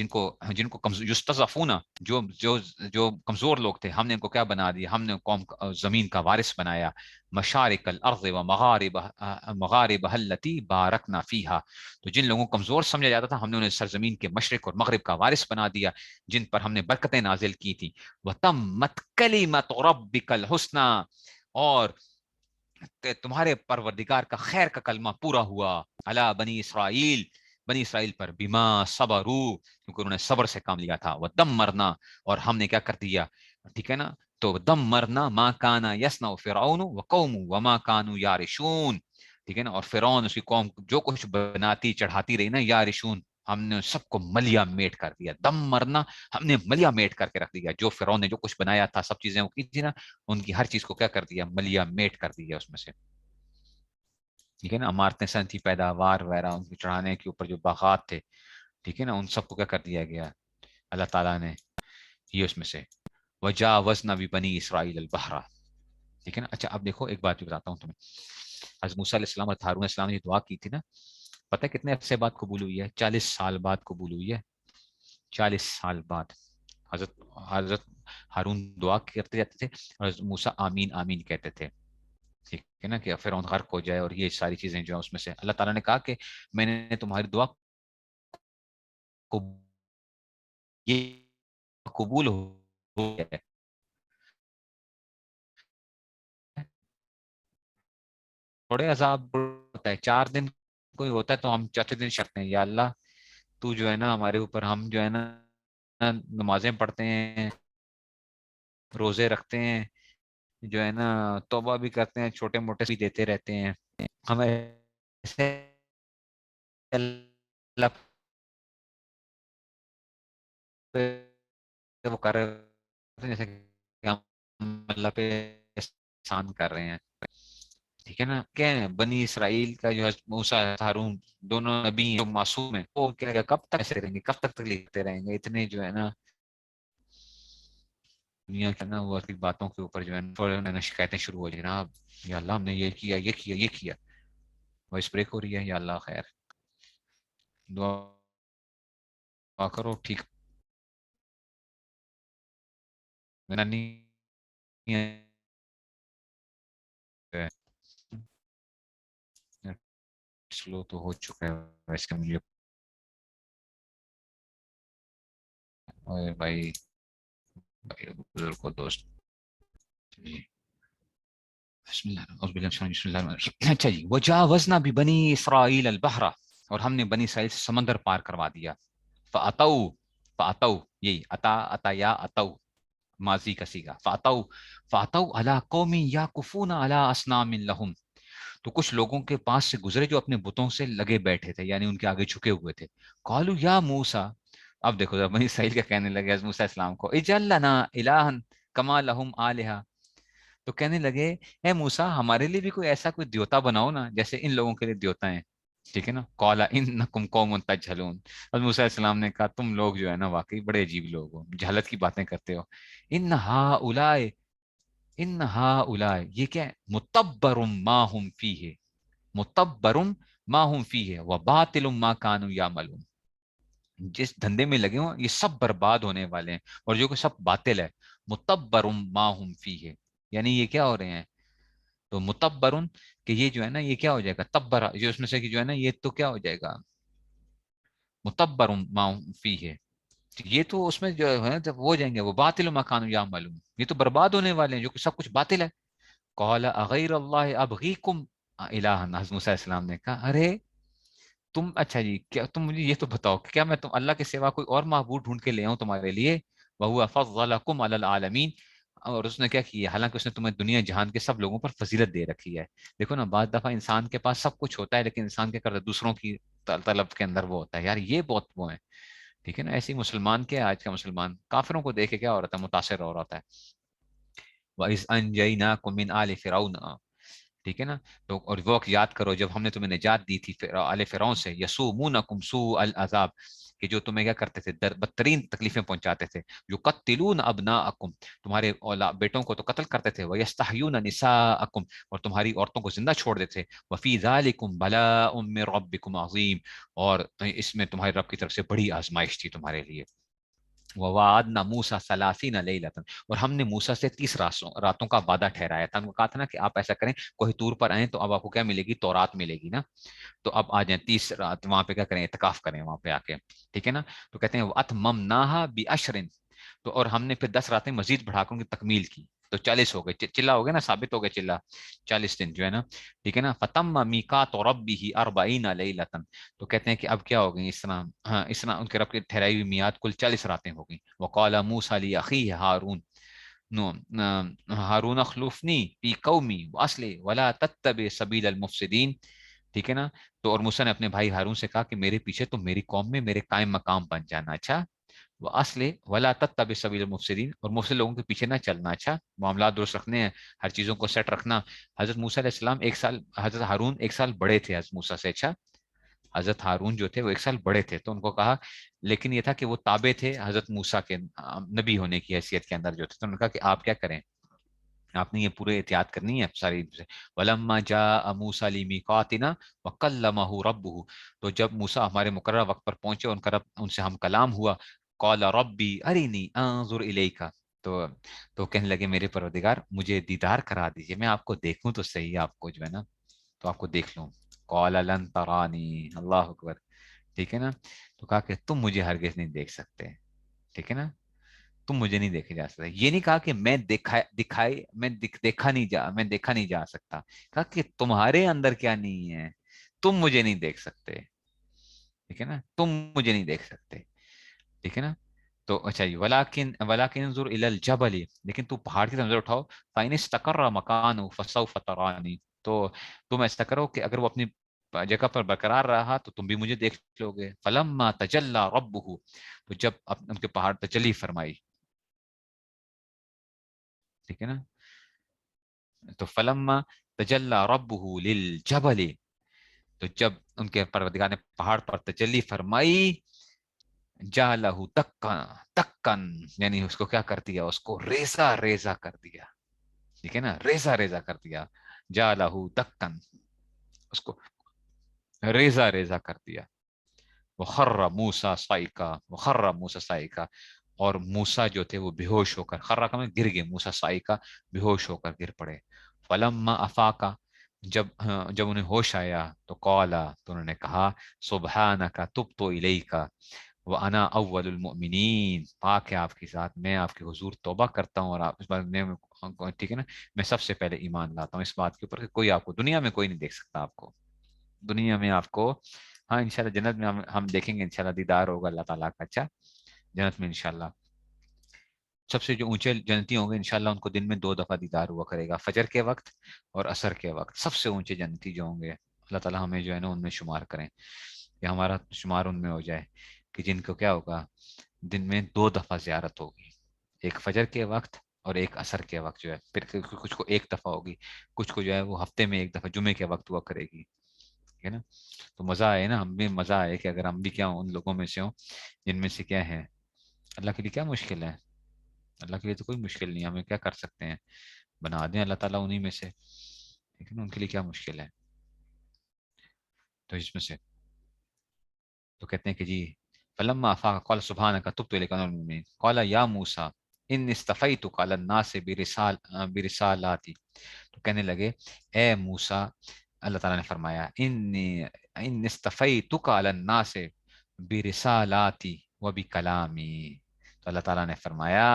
جن کو یستضعفون، جو جو جو کمزور لوگ تھے، ہم نے ان کو کیا بنا دیا، ہم نے قوم زمین کا وارث بنایا، مشارق الارض و مغارب التی بارکنا فیہا، تو جن لوگوں کو کمزور سمجھا جاتا تھا ہم نے انہیں سرزمین کے مشرق اور مغرب کا وارث بنا دیا، جن پر ہم نے برکتیں نازل کی تھی، وتمت کلمۃ ربک الحسنی، اور تمہارے پروردگار کا خیر کا کلمہ پورا ہوا، علی بنی اسرائیل، بنی اسرائیل پر، بما صبرو، کیونکہ انہوں نے صبر سے کام لیا تھا، وہ دم مرنا، اور ہم نے کیا کر دیا، ٹھیک ہے نا، تو دم مرنا ما کانا یسنا فرعون و قوم وما کانوا یارشون، ٹھیک ہے نا، اور فرعون اس کی قوم جو کچھ بناتی چڑھاتی رہی نا، یارشون، ہم نے سب کو ملیا میٹ کر دیا، دم مرنا، ہم نے ملیا میٹ کر کے رکھ دیا، جو فرعون نے جو کچھ بنایا تھا، سب چیزیں وہ کی تھی نا، ان کی ہر چیز کو کیا کر دیا، ملیا میٹ کر دیا اس میں سے، ٹھیک ہے نا، عمارتیں سن تھی، پیداوار وغیرہ ان کو چڑھانے کے اوپر جو باغات تھے، ٹھیک ہے نا، ان سب کو کیا کر دیا گیا اللہ تعالیٰ نے، یہ اس میں سے وجاوزنا ببنی اسرائیل البحر، ٹھیک ہے نا۔ اچھا اب دیکھو ایک بات بھی بتاتا ہوں تمہیں، حضرت موسیٰ علیہ السلام اور ہارون علیہ السلام نے یہ دعا کی تھی نا، پتہ ہے کتنے عرصے بعد قبول ہوئی ہے؟ 40 سال بعد قبول ہوئی ہے، 40 سال بعد۔ حضرت حضرت ہارون دعا کرتے جاتے تھے، اور حضرت موسیٰ آمین آمین کہتے تھے، ٹھیک ہے نا، کہ فرعون غرق ہو جائے اور یہ ساری چیزیں جو ہیں اس میں سے اللہ تعالیٰ نے کہا کہ میں نے تمہاری دعا کو یہ قبول ہو گیا ہے، تھوڑے عذاب ہوتا ہے، 4 دن کوئی ہوتا ہے تو ہم چوتھے دن شکتے ہیں، یا اللہ تو جو ہے نا ہمارے اوپر، ہم جو ہے نا نمازیں پڑھتے ہیں، روزے رکھتے ہیں، جو ہے نا توبہ بھی کرتے ہیں، چھوٹے موٹے بھی دیتے رہتے ہیں، ہم ایسے اللہ پہ وہ کر رہے ہوتے ہیں جیسے کہ ہم اللہ پہ احسان کر رہے ہیں، ٹھیک ہے نا، کیا ہے بنی اسرائیل کا جو ہے موسیٰ ہارون دونوں نبی ہیں جو معصوم ہیں، وہ کیا کب تک ایسے رہیں گے، کب تک تکلیف دیتے رہیں گے، اتنے جو ہے نا دنیا کے نا وہ کی باتوں کے اوپر جو ہے نا شکایتیں شروع ہو جائیں، جناب یا اللہ ہم نے یہ کیا یہ کیا یہ کیا، وائس بریک ہو رہی ہے، یا اللہ خیر، دعا کرو ٹھیک میرا نہیں ہے، سلو تو ہو چکا ہے ویسے مجھے، بھائی بھائی بزرگ کو دوست، جی بسم اللہ اعوذ باللہ من الشیطان الرجیم، بسم اللہ الرحمن الرحیم۔ اچھا جی، وجاوزنا ببنی اسرائیل البحر، اور ہم نے بنی اسرائیل سے سمندر پار کروا دیا، فاتو، فاتو، یہی اتا اتا یا اتو، ماضی کا سیگا، فاتو، فاتو علی قوم یاکفون علی اصنام لہم، تو کچھ لوگوں کے پاس سے گزرے جو اپنے بتوں سے لگے بیٹھے تھے، یعنی ان کے آگے جھکے ہوئے تھے، قالوا یا موسیٰ، اب دیکھو ذرا بنی اسرائیل کیا کہنے لگے حضرت موسیٰ السلام کو، اجعل لنا الہا کما لہم آلہہ، تو کہنے لگے اے موسیٰ ہمارے لیے بھی کوئی ایسا کوئی دیوتا بناؤ نا جیسے ان لوگوں کے لیے دیوتا ہیں، ٹھیک ہے نا، قال انکم قوم تجہلون، حضرت موسیٰ علیہ السلام نے کہا تم لوگ جو ہے نا واقعی بڑے عجیب لوگ ہو، جہالت کی باتیں کرتے ہو، ان ہؤلاء، ان ہؤلاء، یہ کیا ہے، متبر ما ہم فیہ، متبر ما ہم فیہ وباطل ما کانوا یعملون، جس دھندے میں لگے ہوں یہ سب برباد ہونے والے ہیں، اور جو کہ سب باطل ہے، متبر ما ہم فیہ، یعنی یہ کیا ہو رہے ہیں، تو متبرن، کہ یہ جو ہے نا یہ کیا ہو جائے گا، تبرا جو اس میں سے کہ جو ہے نا یہ تو کیا ہو جائے گا، متبر ما ہم فیہ، یہ تو اس میں جو ہے جب وہ جائیں گے وہ باطل مکان یا معلوم، یہ تو برباد ہونے والے ہیں جو کہ سب کچھ باطل ہے، قال اغیر اللہ ابغیکم الہا، حضرت موسیٰ علیہ السلام نے کہا ارے تم، اچھا جی کیا تم مجھے یہ تو بتاؤ کہ کیا میں تم اللہ کے سوا کوئی اور معبود ڈھونڈ کے لے آؤں تمہارے لیے، وَهُوَ فَضَّلَكُمْ عَلَى الْعَالَمِينَ، اور اس نے کیا کیا، حالانکہ اس نے تمہیں دنیا جہان کے سب لوگوں پر فضیلت دے رکھی ہے، دیکھو نا بعض دفعہ انسان کے پاس سب کچھ ہوتا ہے لیکن انسان کے کرتا دوسروں کی طلب کے اندر وہ ہوتا ہے، یار یہ بہت وہ ہے، ٹھیک ہے نا، ایسی مسلمان کیا آج کا مسلمان کافروں کو دیکھ کے کیا ہو رہا تھا، متاثر ہو رہا تھا، وَإِذْ أَنْجَيْنَاكُمْ مِنْ آلِ فِرْعَوْنَ، ٹھیک ہے نا، تو اور وہ وقت یاد کرو جب ہم نے تمہیں نجات دی تھی آل فرعون سے، یسومونکم سوء العذاب، کہ جو تمہیں کیا کرتے تھے، بدترین تکلیفیں پہنچاتے تھے، جو قتلون ابناءکم، تمہارے بیٹوں کو تو قتل کرتے تھے، ویستحیون نساءکم، اور تمہاری عورتوں کو زندہ چھوڑ دیتے تھے، وفی ذالکم بلاء من ربکم عظیم، اور اس میں تمہارے رب کی طرف سے بڑی آزمائش تھی تمہارے لیے۔ وَوَعَدْنَا مُوسَىٰ ثَلَاثِينَ لَيْلَةً، اور ہم نے موسیٰ سے 30 راتوں کا وعدہ ٹھہرایا تھا، ہم کو کہا تھا نا کہ آپ ایسا کریں، کوہ طور پر آئیں تو اب آپ کو کیا ملے گی، تورات ملے گی نا، تو اب آ جائیں 30 رات وہاں پہ کیا کریں، اعتکاف کریں وہاں پہ آ کے، ٹھیک ہے نا، تو کہتے ہیں وَأَتْمَمْنَاهَا بِعَشْرٍ، تو اور ہم نے پھر 10 راتیں مزید بڑھا کر ان کی تکمیل کی، تو 40 ہو گئے، چلا ہو گیا نا، ثابت ہو گیا چلا، 40 دن جو ہے نا، ٹھیک ہے نا، فَتَمَّ مِيقَاتُ رَبِّهِ 40 لَيْلَةً، تو کہتے ہیں کہ اب کیا ہو گئی اس طرح، ہاں اس طرح ان کے رب کی ٹھہرائی ہوئی میعاد کل 40 راتیں ہو گئیں۔ وَقَالَ مُوسَىٰ لِأَخِيهِ هَارُونَ، ہارون اخلفنی فی قومی واصلح ولا تتبع سبیل المفسدین، ٹھیک ہے نا، تو اور موسیٰ نے اپنے بھائی ہارون سے کہا کہ میرے پیچھے تو میری قوم میں میرے قائم مقام بن جانا، اچھا، وہ اصل ولا تتبع سبیل المفسدین، اور مفسد لوگوں کے پیچھے نہ چلنا، اچھا، معاملات درست رکھنے ہیں، ہر چیزوں کو سیٹ رکھنا۔ حضرت موسیٰ علیہ السلام 1 سال، حضرت ہارون 1 سال بڑے تھے حضرت موسیٰ سے، اچھا، حضرت ہارون جو تھے وہ 1 سال بڑے تھے، تو ان کو کہا، لیکن یہ تھا کہ وہ تابع تھے حضرت موسیٰ کے نبی ہونے کی حیثیت کے اندر جو تھے، تو انہوں نے کہا کہ آپ کیا کریں، آپ نے یہ پورے احتیاط کرنی ہے ساری سے۔ وَلَمَّا جَاءَ مُوسَىٰ لِمِيقَاتِنَا وَكَلَّمَهُ رَبُّهُ، تو جب موسیٰ ہمارے مقررہ وقت پر پہنچے، ان کا رب ان سے ہم کلام ہوا، قَالَ رَبِّي أَرِنِي أَنظُرْ إِلَيْكَ، تو کہنے لگے میرے پروردگار مجھے دیدار کرا دیجئے، میں آپ کو دیکھوں تو صحیح، آپ کو جو ہے نا، تو آپ کو دیکھ لوں۔ قَالَ لَن تَرَانِي، اللہ اکبر، ٹھیک ہے نا، تو کہا کہ تم مجھے ہرگز نہیں دیکھ سکتے، ٹھیک ہے نا، تم مجھے نہیں دیکھے جا سکتے، یہ نہیں کہا کہ میں دیکھا نہیں جا سکتا، کہا کہ تمہارے اندر کیا نہیں ہے، تم مجھے نہیں دیکھ سکتے، ٹھیک ہے نا، تم مجھے نہیں دیکھ سکتے، ٹھیک ہے نا، تو اچھا جی، ولاکن انظر الی الجبل، لیکن تو پہاڑ کی طرف نظر اٹھاؤ، فإن استقر مکانہ فسوف ترانی، تو تم ایسا کرو کہ اگر وہ اپنی جگہ پر برقرار رہا تو تم بھی مجھے دیکھ لو گے۔ فلما تجلی ربہ، تو جب ان کے پہاڑ تجلی فرمائی، ٹھیک ہے نا، تو فلما تجلی ربہ للجبل، تو جب ان کے پروردگار نے پہاڑ پر تجلی فرمائی، جعلہ دکن دکن، یعنی اس کو کیا کر دیا، اس کو ریزہ ریزہ کر دیا، ٹھیک ہے نا، ریزہ ریزہ کر دیا، جعلہ دکن، اس کو ریزہ ریزہ کر دیا۔ وخر موسیٰ صائقا، وخر موسیٰ صائقا، اور موسیٰ جو تھے وہ بے ہوش ہو کر، خرا کا میں گر گئے، موسیٰ صائقا بے ہوش ہو کر گر پڑے۔ فلما افاقا، جب انہیں ہوش آیا، تو قالا، تو انہوں نے کہا، سبحانک تبت الیک وانا اول المؤمنین، پاک ہے آپ کی ذات، میں آپ کے حضور توبہ کرتا ہوں، اور آپ اس بات میں، ٹھیک ہے نا، میں سب سے پہلے ایمان لاتا ہوں اس بات کے اوپر کہ کوئی آپ کو دنیا میں کوئی نہیں دیکھ سکتا، آپ کو دنیا میں آپ کو، ہاں انشاءاللہ جنت میں ہم دیکھیں گے انشاءاللہ، دیدار ہوگا اللہ تعالیٰ کا، اچھا، جنت میں انشاءاللہ سب سے جو اونچے جنتی ہوں گے انشاءاللہ ان کو دن میں 2 دفعہ دیدار ہوا کرے گا، فجر کے وقت اور عصر کے وقت، سب سے اونچے جنتی جو ہوں گے، اللہ تعالیٰ ہمیں جو ہے نا ان میں شمار کریں، یا ہمارا شمار ان میں ہو جائے کہ جن کو کیا ہوگا، دن میں 2 دفعہ زیارت ہوگی، ایک فجر کے وقت اور ایک عصر کے وقت جو ہے، پھر کچھ کو 1 دفعہ ہوگی، کچھ کو جو ہے وہ ہفتے میں 1 دفعہ جمعے کے وقت ہوا کرے گی، ٹھیک ہے نا، تو مزہ آئے نا، ہم بھی مزہ آئے کہ اگر ہم بھی کیا ان لوگوں میں سے ہوں جن میں سے کیا ہے، اللہ کے لیے کیا مشکل ہے، اللہ کے لیے تو کوئی مشکل نہیں ہے، ہمیں کیا کر سکتے ہیں، بنا دیں اللہ تعالیٰ انہی میں سے، ٹھیک ہے نا، ان کے لیے کیا مشکل ہے، تو اس میں سے، تو کہتے ہیں کہ جی، فلما افاق قال سبحانك تبت اليك وانا من المؤمنين قال یا موسیٰ ان اصطفیتک علی الناس برسالاتی، تو کہنے لگے اے موسیٰ، اللہ تعالیٰ نے فرمایا ان اصطفیتک علی الناس برسالاتی وبکلامی، تو اللہ تعالیٰ نے فرمایا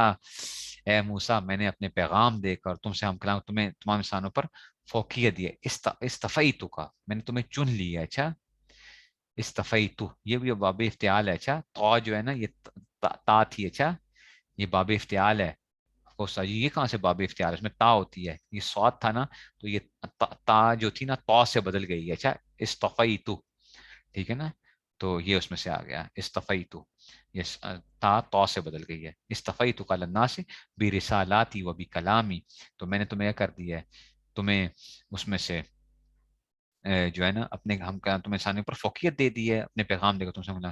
اے موسیٰ، میں نے اپنے پیغام دے کر تم سے ہم کلام، تمہیں تمام انسانوں پر فوقیت دی ہے، اصطفیتک، میں نے تمہیں چن لیا، اچھا، استفیتو، یہ بھی باب افتعال ہے، اچھا، تو جو ہے نا یہ تا تھی، اچھا، یہ باب افتعال ہے، یہ کہاں سے باب افتعال ہے، اس میں تا ہوتی ہے، یہ سواد تھا نا، تو یہ تا جو تھی نا تو سے بدل گئی ہے، اچھا، استفیتو، ٹھیک ہے نا، تو یہ اس میں سے آ گیا استفیتو، یہ تا تو سے بدل گئی ہے، استفیتو کا لنا سے بھی رسالاتی و بھی کلامی، تو میں نے تمہیں کر دیا ہے، تمہیں اس میں سے جو ہے نا اپنے ہم تمہیں انسانوں پر فوقیت دے دی ہے اپنے پیغام دے کر تم سے ملا،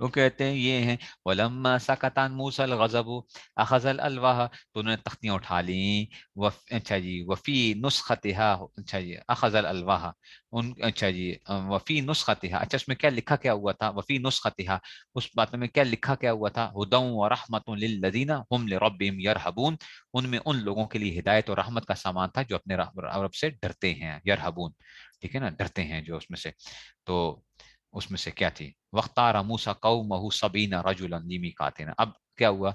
وہ کہتے ہیں یہ ہیں ولما سکت عن موسی الغضب اخذ الالواح، تو انہوں نے تختیاں اٹھا لیں، اچھا جی وفی نسختها، اچھا جی اخذ الالواح، ان اچھا جی وفی نسختها، اچھا اس میں کیا لکھا کیا ہوا تھا، وفی نسختها، اس بات میں کیا لکھا کیا ہوا تھا، ہدی ورحمۃ للذین هم لربهم یرهبون، ان میں ان لوگوں کے لیے ہدایت اور رحمت کا سامان تھا جو اپنے رب سے ڈرتے ہیں، یرہبون، ٹھیک ہے نا، ڈرتے ہیں جو اس میں سے، تو اس میں سے کیا تھی، وختار موسیٰ قومہ سبین رجلا لمیقاتنا، اب کیا ہوا،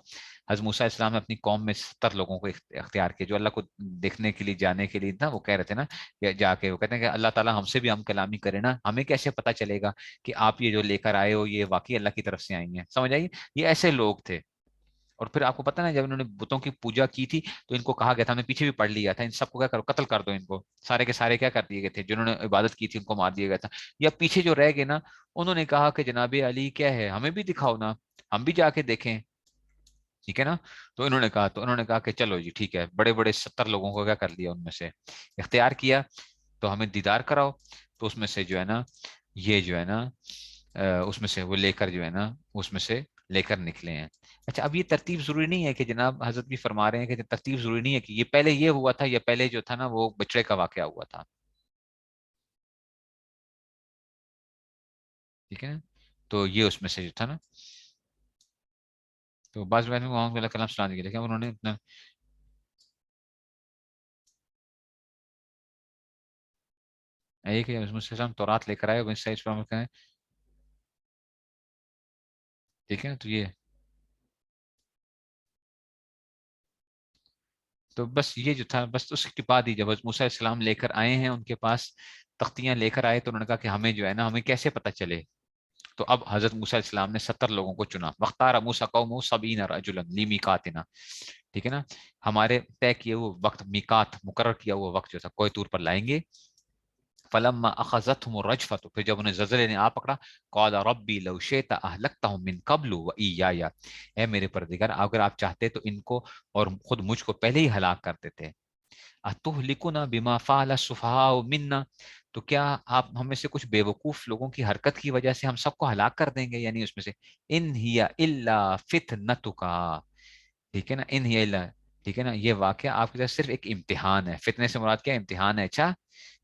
حضرت موسیٰ علیہ السلام نے اپنی قوم میں 70 لوگوں کو اختیار کیا جو اللہ کو دیکھنے کے لیے جانے کے لیے تھا، وہ کہہ رہے تھے نا کہ جا کے وہ کہتے ہیں کہ اللہ تعالیٰ ہم سے بھی ہم کلامی کرے نا، ہمیں کیسے پتا چلے گا کہ آپ یہ جو لے کر آئے ہو یہ واقعی اللہ کی طرف سے آئی ہیں، سمجھ آئیے، یہ ایسے لوگ تھے۔ اور پھر آپ کو پتا نا جب انہوں نے بتوں کی پوجا کی تھی تو ان کو کہا گیا تھا، ہم نے پیچھے بھی پڑھ لیا تھا، ان سب کو کیا کرو، قتل کر دو ان کو، سارے کے سارے کیا کر دیے گئے تھے، جنہوں نے عبادت کی تھی ان کو مار دیا گیا تھا، یا پیچھے جو رہ گئے نا انہوں نے کہا کہ جناب علی کیا ہے ہمیں بھی دکھاؤ نا، ہم بھی جا کے دیکھیں، ٹھیک ہے نا، تو انہوں نے کہا کہ چلو جی ٹھیک ہے، بڑے بڑے 70 لوگوں کو کیا کر لیا ان میں سے اختیار کیا، تو ہمیں دیدار کراؤ، تو اس میں سے جو ہے نا یہ جو ہے نا اس میں سے وہ لے کر جو ہے نا اس میں سے لے کر نکلے ہیں۔ اچھا اب یہ ترتیب ضروری نہیں ہے کہ جناب حضرت بھی فرما رہے ہیں کہ ترتیب ضروری نہیں ہے کہ یہ پہلے یہ ہوا تھا یا پہلے جو تھا نا وہ بچڑے کا واقعہ ہوا تھا، ٹھیک ہے نا، تو یہ اس میں سے جو تھا نا، تو بعض بہنوں کو محمد کلام سنانے کے لیے انہوں نے اتنا ایک تورات لے کر آئے اس پر کہیں، ٹھیک ہے نا، تو یہ تو بس یہ جو تھا بس اس کی بات ہی جب موسیٰ علیہ السلام لے کر آئے ہیں ان کے پاس تختیاں لے کر آئے تو انہوں نے کہا کہ ہمیں جو ہے نا ہمیں کیسے پتا چلے، تو اب حضرت موسیٰ علیہ السلام نے 70 لوگوں کو چنا، وختار موسیٰ قومہ سبعین رجلا لمیقاتنا، ٹھیک ہے نا، ہمارے طے کیے وہ وقت، میقات مقرر کیا ہوا وقت جو تھا کوہ طور پر لائیں گے، فلما اخذتهم الرجفة، پھر جب انہیں زلزلے نے آ پکڑا، قال ربی لو شئت اهلكتهم من قبل واياي، اے میرے پروردگار اگر آپ چاہتے تو ان کو اور خود مجھ کو پہلے ہی ہلاک کرتے تھے، اتہلکنا بما فعل السفهاء منا، تو کیا آپ ہم میں سے کچھ بے وقوف لوگوں کی حرکت کی وجہ سے ہم سب کو ہلاک کر دیں گے، یعنی اس میں سے ان ہی الا فتنتک، ٹھیک ہے نا، ان ہی الا، ٹھیک ہے نا، یہ واقعہ آپ کی طرف صرف ایک امتحان ہے، فتنے سے مراد کیا امتحان ہے، اچھا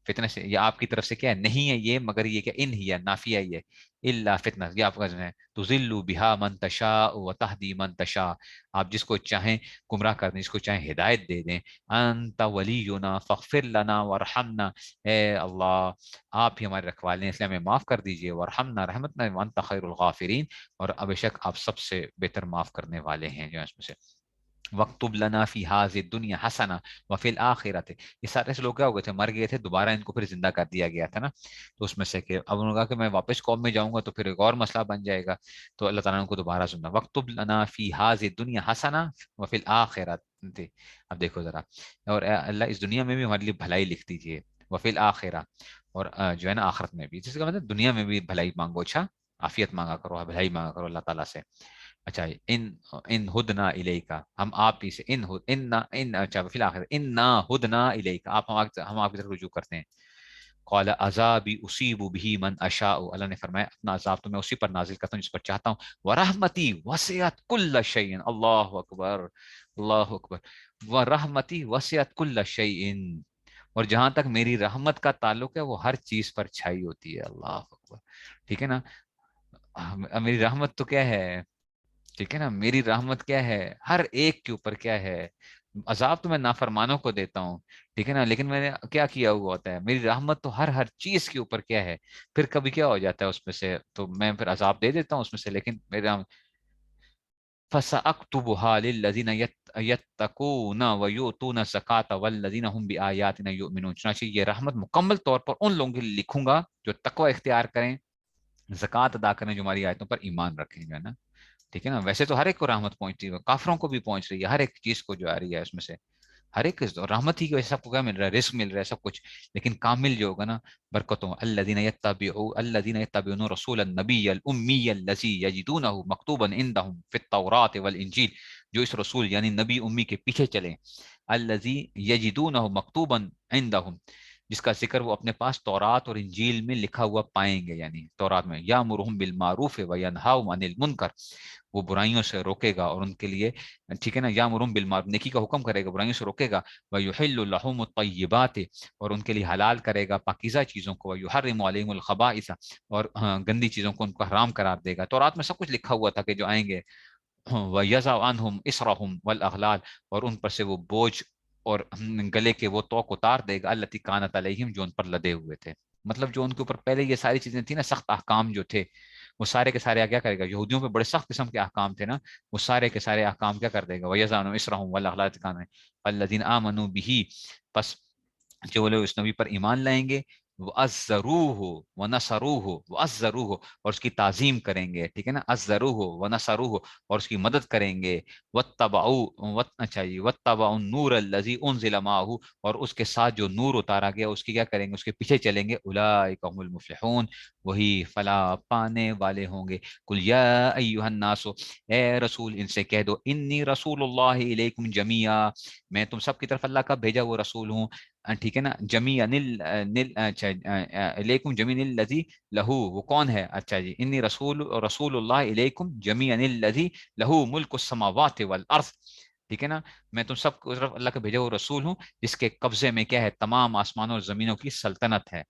فتنہ سے یہ آپ کی طرف سے کیا ہے نہیں ہے یہ، مگر یہ کہ ان ہی نافیہ ہی ہے، الا فتنہ یہ آپ کا جو ہے تذل بها من تشاء وتهدی من تشاء، آپ جس کو چاہیں گمراہ کر دیں، جس کو چاہیں ہدایت دے دیں، انت ولینا فاغفر لنا وارحمنا، اے اللہ آپ ہی ہمارے رکھوالے ہیں اس لیے ہمیں معاف کر دیجئے، وارحمنا رحمتنا وانت خیر الغافرین، اور اب شک آپ سب سے بہتر معاف کرنے والے ہیں جو ہے اس میں سے، وَاكْتُبْ لَنَا فِي هَذِهِ الدُّنْيَا حَسَنَةً وَفِي الْآخِرَةِ، یہ سارے سے لوگ کیا ہو گئے تھے، مر گئے تھے، دوبارہ ان کو پھر زندہ کر دیا گیا تھا نا، تو اس میں سے کہ اب انہوں نے کہا کہ میں واپس قوم میں جاؤں گا تو پھر ایک اور مسئلہ بن جائے گا، تو اللہ تعالیٰ نے ان کو دوبارہ سننا، وَاكْتُبْ لَنَا فِي هَذِهِ الدُّنْيَا حَسَنَةً وَفِي الْآخِرَةِ، اب دیکھو ذرا، اور اے اللہ اس دنیا میں بھی ہمارے لیے بھلائی لکھ دیجئے، وَفِي الْآخِرَةِ، اور جو ہے نا آخرت میں بھی، جس کا مطلب دنیا میں بھی بھلائی مانگو، اچھا عافیت مانگا کرو، بھلائی مانگا کرو اللہ تعالیٰ سے، اچھا ان ان ہدنا الیکا، ہم آپ ہی سے ان اچھا فی الآخر انا ہدنا الیکا، ہم آپ کی طرف رجوع کرتے ہیں، قال عذابی اصیب به من اشاء، اللہ نے فرمایا اپنا عذاب تو میں اسی پر نازل کرتا ہوں جس پر چاہتا ہوں، ورحمتی وسعت کل شیء، اللہ اکبر اللہ اکبر، ورحمتی وسعت کل شیء، اور جہاں تک میری رحمت کا تعلق ہے وہ ہر چیز پر چھائی ہوتی ہے، اللہ اکبر، ٹھیک ہے نا، میری رحمت تو کیا ہے، ٹھیک ہے نا، میری رحمت کیا ہے ہر ایک کے اوپر کیا ہے، عذاب تو میں نافرمانوں کو دیتا ہوں، ٹھیک ہے نا، لیکن میں نے کیا کیا ہوا ہوتا ہے، میری رحمت تو ہر چیز کے اوپر کیا ہے، پھر کبھی کیا ہو جاتا ہے اس میں سے تو میں پھر عذاب دے دیتا ہوں اس میں سے، لیکن میرا فَسَأَكْتُبُهَا لِلَّذِينَ يَتَّقُونَ وَيُؤْتُونَ الزَّكَاةَ وَالَّذِينَ هُمْ بِآيَاتِنَا يُؤْمِنُونَ، چنانچہ یہ رحمت مکمل طور پر ان لوگوں کے لیے لکھوں گا جو تقوی اختیار کریں، زکوٰۃ ادا کریں، جو ہماری آیتوں پر ایمان رکھیں، جو ہے نا، ٹھیک ہے نا، ویسے تو ہر ایک کو رحمت پہنچتی ہے، کافروں کو بھی پہنچ رہی ہے، ہر ایک چیز کو جو آ رہی ہے اس میں سے، ہر ایک رحمت ہی کی وجہ سے سب کو کیا مل رہا ہے، رزق مل رہا ہے سب کچھ، لیکن کامل جو ہوگا نا برکتوں، الذین یتبعون رسول النبی الامی الذی یجدونہ مکتوبا عندهم فی التوراۃ والانجیل، جو اس رسول یعنی نبی امی کے پیچھے چلیں، الذی یجدونہ مکتوبا عندهم، جس کا ذکر وہ اپنے پاس تورات اور انجیل میں لکھا ہوا پائیں گے، یعنی تورات میں یامرہم بالمعروف وینہاہم عن المنکر، وہ برائیوں سے روکے گا اور ان کے لیے، ٹھیک ہے نا، یامرہم بالمعروف، نیکی کا حکم کرے گا، برائیوں سے روکے گا، ویحل لہم الطیبات، اور ان کے لیے حلال کرے گا پاکیزہ چیزوں کو، ویحرم علیہم الخبائث، اور گندی چیزوں کو ان کو حرام قرار دے گا۔ تورات میں سب کچھ لکھا ہوا تھا کہ جو آئیں گے، وَيَضَعُ عَنْهُمْ إِصْرَهُمْ وَالْأَغْلَالَ، اور ان پر سے وہ بوجھ اور گلے کے وہ توق اتار دے گا، التي كانت علیہم، جو ان پر لدے ہوئے تھے، مطلب جو ان کے اوپر پہلے یہ ساری چیزیں تھیں نا، سخت احکام جو تھے، وہ سارے کے سارے کیا کرے گا، یہودیوں پہ بڑے سخت قسم کے احکام تھے نا، وہ سارے کے سارے احکام کیا کر دے گا، وَيَضَعُ عَنْهُمْ إِصْرَهُمْ وَالْأَغْلَالَ الَّذِينَ آمَنُوا بِهِ، پس جو لوگ اس نبی پر ایمان لائیں گے، وَأَزَّرُوهُ وَنَصَرُوهُ وَأَزَّرُوهُ، اور اس کی تعظیم کریں گے، ٹھیک ہے نا، أَزَّرُوهُ وَنَصَرُوهُ، اور اس کی مدد کریں گے، اچھا جی، وَاتَّبَعُوا النُّورَ الَّذِي أُنزِلَ مَعَهُ، اور اس کے ساتھ جو نور اتارا گیا اس کی کیا کریں گے، اس کے پیچھے چلیں گے، أُولَٰئِكَ هُمُ الْمُفْلِحُونَ، وہی فلاح پانے والے ہوں گے۔ قُلْ يَا أَيُّهَا النَّاسُ، اے رسول ان سے کہہ دو، انی رسول اللہ علیکم جمیعا، میں تم سب کی طرف اللہ کا بھیجا ہوا رسول ہوں، ٹھیک ہے نا، جمیعا اچھا علیکم جمیعا الذی لہو، وہ کون ہے، اچھا جی، انی رسول اللہ علیکم جمیعا الذی لہو ملک السماوات والارض، ٹھیک ہے نا، میں تم سب کو طرف اللہ کا بھیجا ہوا رسول ہوں جس کے قبضے میں کیا ہے، تمام آسمانوں اور زمینوں کی سلطنت ہے،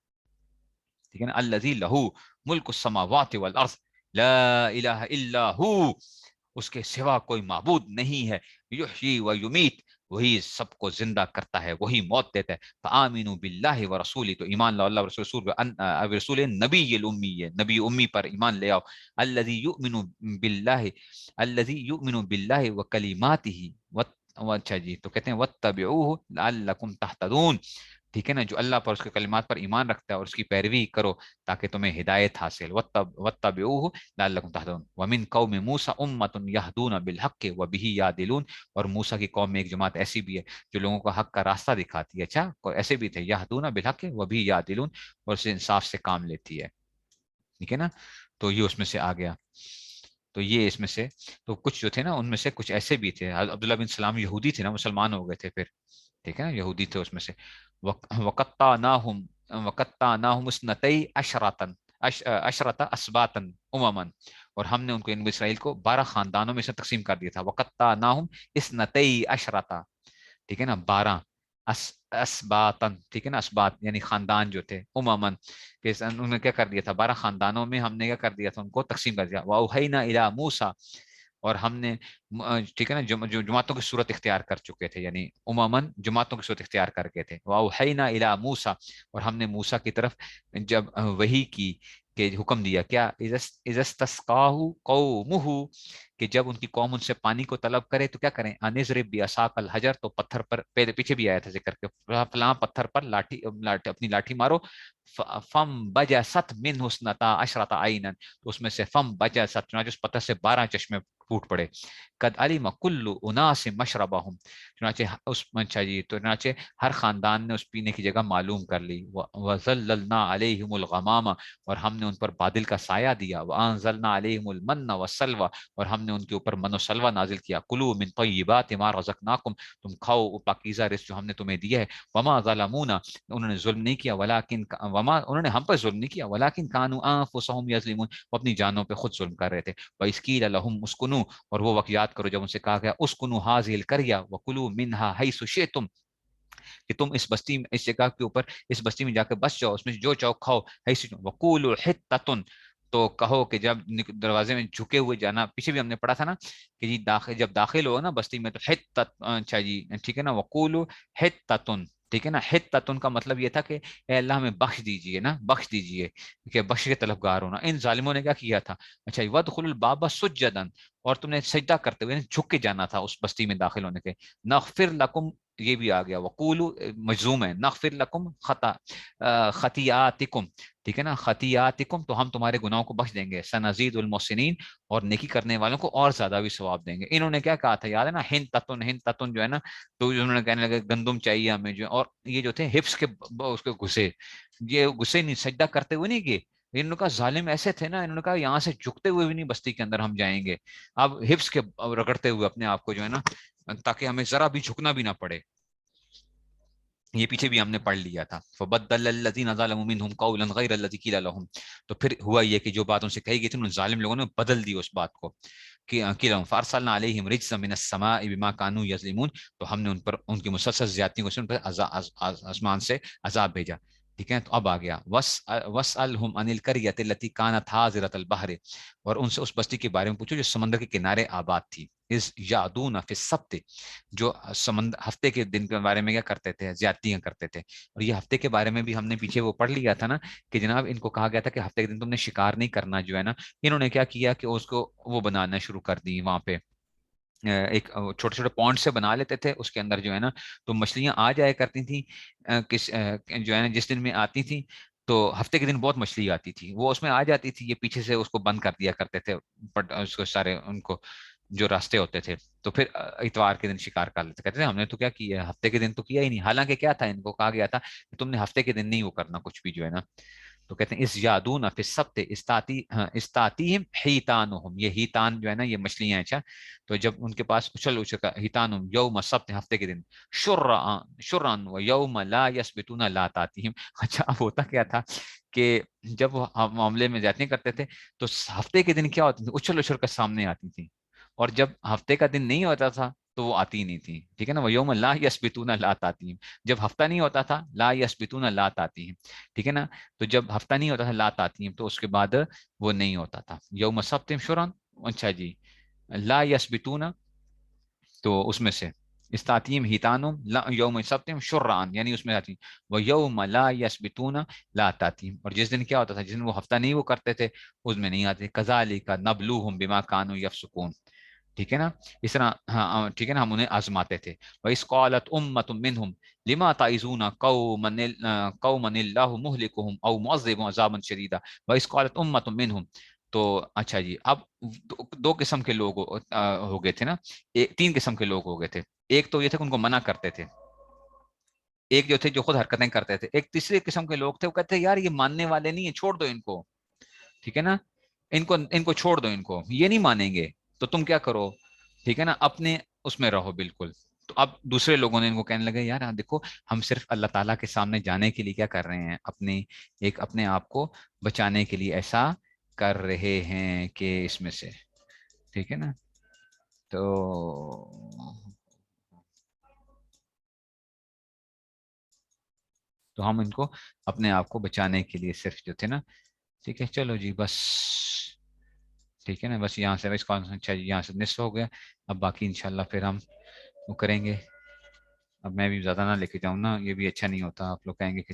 ٹھیک ہے نا، الذی لہو ملک السماوات والارض لا الہ الا ہو، اس کے سوا کوئی معبود نہیں ہے، یحیی و یمیت، وہی سب کو زندہ کرتا ہے، وہی موت دیتا ہے، فآمنوا باللہ ورسولہ، تو ایمان لاؤ اللہ ورسول، رسول نبی الامی ہے، نبی امی پر ایمان لے آؤ، الذی یؤمن باللہ، الذی یؤمن باللہ وکلماتہ، اچھا جی، تو کہتے ہیں واتبعوہ لعلکم تہتدون، ٹھیک ہے نا، جو اللہ پر اس کے کلمات پر ایمان رکھتا ہے اور اس کی پیروی کرو تاکہ تمہیں ہدایت حاصل، واتبعوہ لعلکم تہتدون، ومن قوم موسیٰ امۃ یہدون بالحق وبہ یعدلون، اور موسیٰ کی قوم میں ایک جماعت ایسی بھی ہے جو لوگوں کو حق کا راستہ دکھاتی ہے، اچھا کوئی ایسے بھی تھے، یہدون بالحق وبہ یعدلون، اور اس سے انصاف سے کام لیتی ہے، ٹھیک ہے نا، تو یہ اس میں سے آ گیا، تو یہ اس میں سے، تو کچھ جو تھے نا ان میں سے کچھ ایسے بھی تھے، عبداللہ بن سلام یہودی تھے نا، مسلمان ہو گئے تھے پھر، ٹھیک ہے نا، یہودی تھے اس میں سے، وقطعناہم وقطعناہم اثنتئی عشرۃ اسباطا امما، اور ہم نے ان کو، ان اسرائیل کو 12 خاندانوں میں سے تقسیم کر دیا تھا، وقطعناہم اثنتئی عشرۃ، ٹھیک ہے نا، 12 اسباطن، ٹھیک ہے نا، اسباط یعنی خاندان جو تھے، اممن، کہ انہوں نے کیا کر دیا تھا، 12 خاندانوں میں ہم نے کیا کر دیا تھا، ان کو تقسیم کر دیا، واوحینا الی موسیٰ، اور ہم نے، ٹھیک ہے نا، جو جماعتوں کی صورت اختیار کر چکے تھے، یعنی اممن جماعتوں کی صورت اختیار کر کے تھے، واوحینا الی موسیٰ، اور ہم نے موسیٰ کی طرف جب وحی کی کہ حکم دیا، کیا اذ استسقاہ قومہ، کہ جب ان کی قوم ان سے پانی کو طلب کرے تو کیا کریں، انضرب بعصاک الحجر، تو پتھر پر، پہلے پیچھے بھی آیا تھا ذکر کے، فلاں پتھر پر اپنی لاٹھی مارو، فم بجست منہ اثنتا عشرۃ عینا، تو اس میں سے فم بجست، چنانچہ اس پتھر سے 12 چشمے پھوٹ پڑے، قد علم کل اناس مشربہم، چنانچہ اس، اچھا جی، تو چنانچہ ہر خاندان نے اس پینے کی جگہ معلوم کر لی، وظللنا علیہم الغمام، اور ہم نے ان پر بادل کا سایہ دیا، وانزلنا علیہم المن والسلوى، اور ہم نے ان کے اوپر من و سلوہ نازل کیا، کلوا من طیبات ما رزقناکم، تم کھاؤ وہ پاکیزہ رزق جو ہم نے تمہیں دیا ہے، وما ظلمونا، انہوں نے ظلم نہیں کیا، ولکن وما، انہوں نے ہم پر ظلم نہیں کیا، ولکن كانوا انفسهم یظلمون، وہ اپنی جانوں پہ خود ظلم کر رہے تھے، وَإِذْ قِيلَ لَهُمْ اسْكُنُوا، اور وہ وقت یاد کرو جب ان سے کہا گیا اسْكُنُوا هَٰذِهِ الْقَرْيَةَ وَكُلُوا مِنْهَا حَيْثُ شِئْتُمْ، کہ تم اس بستی میں، اس جگہ کے اوپر، اس بستی میں جا کے بس جاؤ، اس میں جو چاہو کھاؤ، وَقُولُوا حِطَّةٌ، تو کہو کہ جب دروازے میں جھکے ہوئے جانا، پیچھے بھی ہم نے پڑھا تھا نا کہ جی جب داخل ہو نا بستی میں تو حِطَّۃ، اچھا جی، ٹھیک ہے نا، وَقُولُوا حِطَّةٌ، ٹھیک ہے نا، حِطَّةٌ کا مطلب یہ تھا کہ اے اللہ ہمیں بخش دیجئے نا، بخش دیجئے، کہ بخش کے طلبگار ہونا، ان ظالموں نے کیا کیا تھا، اچھا، وَادْخُلُوا الْبَابَ سُجَّدًا، اور تم نے سجدہ کرتے ہوئے جھک کے جانا تھا اس بستی میں داخل ہونے کے، نغفر لکم، یہ بھی آ گیا، وقولو مجزوم ہے، نغفر لکم خطیاتکم، ٹھیک ہے نا، خطیاتکم، تو ہم تمہارے گناہوں کو بخش دیں گے، سنزید المحسنین، اور نیکی کرنے والوں کو اور زیادہ بھی ثواب دیں گے۔ انہوں نے کیا کہا تھا یاد ہے نا، ہن تتن جو ہے نا، تو انہوں نے کہنے لگے گندم چاہیے ہمیں جو، اور یہ جو تھے حفظ کے اس کے گھسے، یہ گھسے نہیں، سجدہ کرتے ہوئے نہیں، کہ انہوں نے کہا ظالم ایسے تھے نا، انہوں نے کہا یہاں سے جھکتے ہوئے بھی نہیں بستی کے اندر ہم جائیں گے، اب حفظ کے رگڑتے ہوئے اپنے آپ کو جو ہے نا، تاکہ ہمیں ذرا بھی جھکنا بھی نہ پڑے، یہ پیچھے بھی ہم نے پڑھ لیا تھا. فبدل الذین ظلموا منهم قولا غیر الذی قیل لهم. تو پھر ہوا یہ کہ جو بات ان سے کہی گئی تھی ان ظالم لوگوں نے بدل دی اس بات کو کہ فارسلنا علیہم رجزا من السماء بما كانوا یظلمون. تو ہم نے ان پر ان کی مسلسل زیادتیوں کو ان پر آسمان سے عذاب بھیجا. ٹھیک ہے. تو اب آ گیا وَاسْأَلْهُمْ عَنِ الْقَرْيَةِ الَّتِي كَانَتْ حَاضِرَةَ الْبَحْرِ. اور ان سے اس بستی کے بارے میں پوچھو جو سمندر کے کنارے آباد تھی. اِذْ يَعْدُونَ فِي السَّبْتِ. جو ہفتے کے دن کے بارے میں کیا کرتے تھے؟ زیادتیاں کرتے تھے. اور یہ ہفتے کے بارے میں بھی ہم نے پیچھے وہ پڑھ لیا تھا نا کہ جناب ان کو کہا گیا تھا کہ ہفتے کے دن تم نے شکار نہیں کرنا جو ہے نا. انہوں نے کیا کیا کہ اس کو وہ بنانا شروع کر دی وہاں پہ ایک چھوٹے چھوٹے پونڈ سے بنا لیتے تھے. اس کے اندر جو ہے نا تو مچھلیاں آ جایا کرتی تھیں جو ہے نا جس دن میں آتی تھیں تو ہفتے کے دن بہت مچھلی آتی تھی وہ اس میں آ جاتی تھی. یہ پیچھے سے اس کو بند کر دیا کرتے تھے بٹ اس کو سارے ان کو جو راستے ہوتے تھے. تو پھر اتوار کے دن شکار کر لیتے. کہتے تھے ہم نے تو کیا کیا ہفتے کے دن تو کیا ہی نہیں. حالانکہ کیا تھا ان کو کہا گیا تھا کہ تم نے ہفتے کے دن نہیں وہ کرنا کچھ بھی جو ہے نا. تو کہتے ہیں اس یادون فی السبت استاتیہم حیتانہم. یہ ہیتان جو ہے نا یہ مچھلیاں ہیں. اچھا. تو جب ان کے پاس اچھل اچھل کا ہیتانہم یوم السبت ہفتے کے دن شرعن و یوم لا یثبتون لا تاتیہم. اچھا اب ہوتا کیا تھا کہ جب وہ معاملے میں جاتے کرتے تھے تو ہفتے کے دن کیا ہوتے تھے اچھل اچھل کر سامنے آتی تھی. اور جب ہفتے کا دن نہیں ہوتا تھا تو وہ آتی نہیں تھی. ٹھیک ہے نا. وہ یوم لا یثبتون لا تاتیہم. جب ہفتہ نہیں ہوتا تھا لا یثبتون لا تاتیہم. ٹھیک ہے نا. تو جب ہفتہ نہیں ہوتا تھا لا تاتیہم تو اس کے بعد وہ نہیں ہوتا تھا یوم سبت شرعن. اچھا جی. لا یثبتون تو اس میں سے استاتیم ہیتانم یوم سبتم شرعن یعنی اس میں آتی وہ یوم لا یثبتون لا تاتیم. اور جس دن کیا ہوتا تھا جس دن وہ ہفتہ نہیں وہ کرتے تھے اس میں نہیں آتے. کذالک نبلوہم بما کانوا یفسقون. ٹھیک ہے نا. اس طرح ہاں ٹھیک ہے نا ہم انہیں آزماتے تھے. وَإِذْ قَالَتْ أُمَّةٌ مِّنْهُمْ لِمَا تَعِظُونَ قَوْمًا اللَّهُ مُهْلِكُهُمْ أَوْ مُعَذِّبُهُمْ عَذَابًا شَدِيدًا. وَإِذْ قَالَتْ أُمَّةٌ مِّنْهُمْ. تو اچھا جی اب دو قسم کے لوگ ہو گئے تھے نا. تین قسم کے لوگ ہو گئے تھے. ایک تو یہ تھے کہ ان کو منع کرتے تھے. ایک جو تھے جو خود حرکتیں کرتے تھے. ایک تیسرے قسم کے لوگ تھے وہ کہتے ہیں یار یہ ماننے والے نہیں ہیں چھوڑ دو ان کو. ٹھیک ہے نا. ان کو چھوڑ دو. ان کو یہ نہیں مانیں گے تو تم کیا کرو. ٹھیک ہے نا. اپنے اس میں رہو بالکل. تو اب دوسرے لوگوں نے ان کو کہنے لگے یار دیکھو ہم صرف اللہ تعالیٰ کے سامنے جانے کے لیے کیا کر رہے ہیں اپنے آپ کو بچانے کے لیے ایسا کر رہے ہیں کہ اس میں سے. ٹھیک ہے نا. تو ہم ان کو اپنے آپ کو بچانے کے لیے صرف جو تھے نا. ٹھیک ہے. چلو جی بس. ٹھیک ہے نا. بس یہاں سے اس کا اچھا یہاں سے نصف ہو گیا. اب باقی انشاءاللہ پھر ہم وہ کریں گے. اب میں بھی زیادہ نہ لے کے جاؤں نا یہ بھی اچھا نہیں ہوتا. آپ لوگ کہیں گے کہ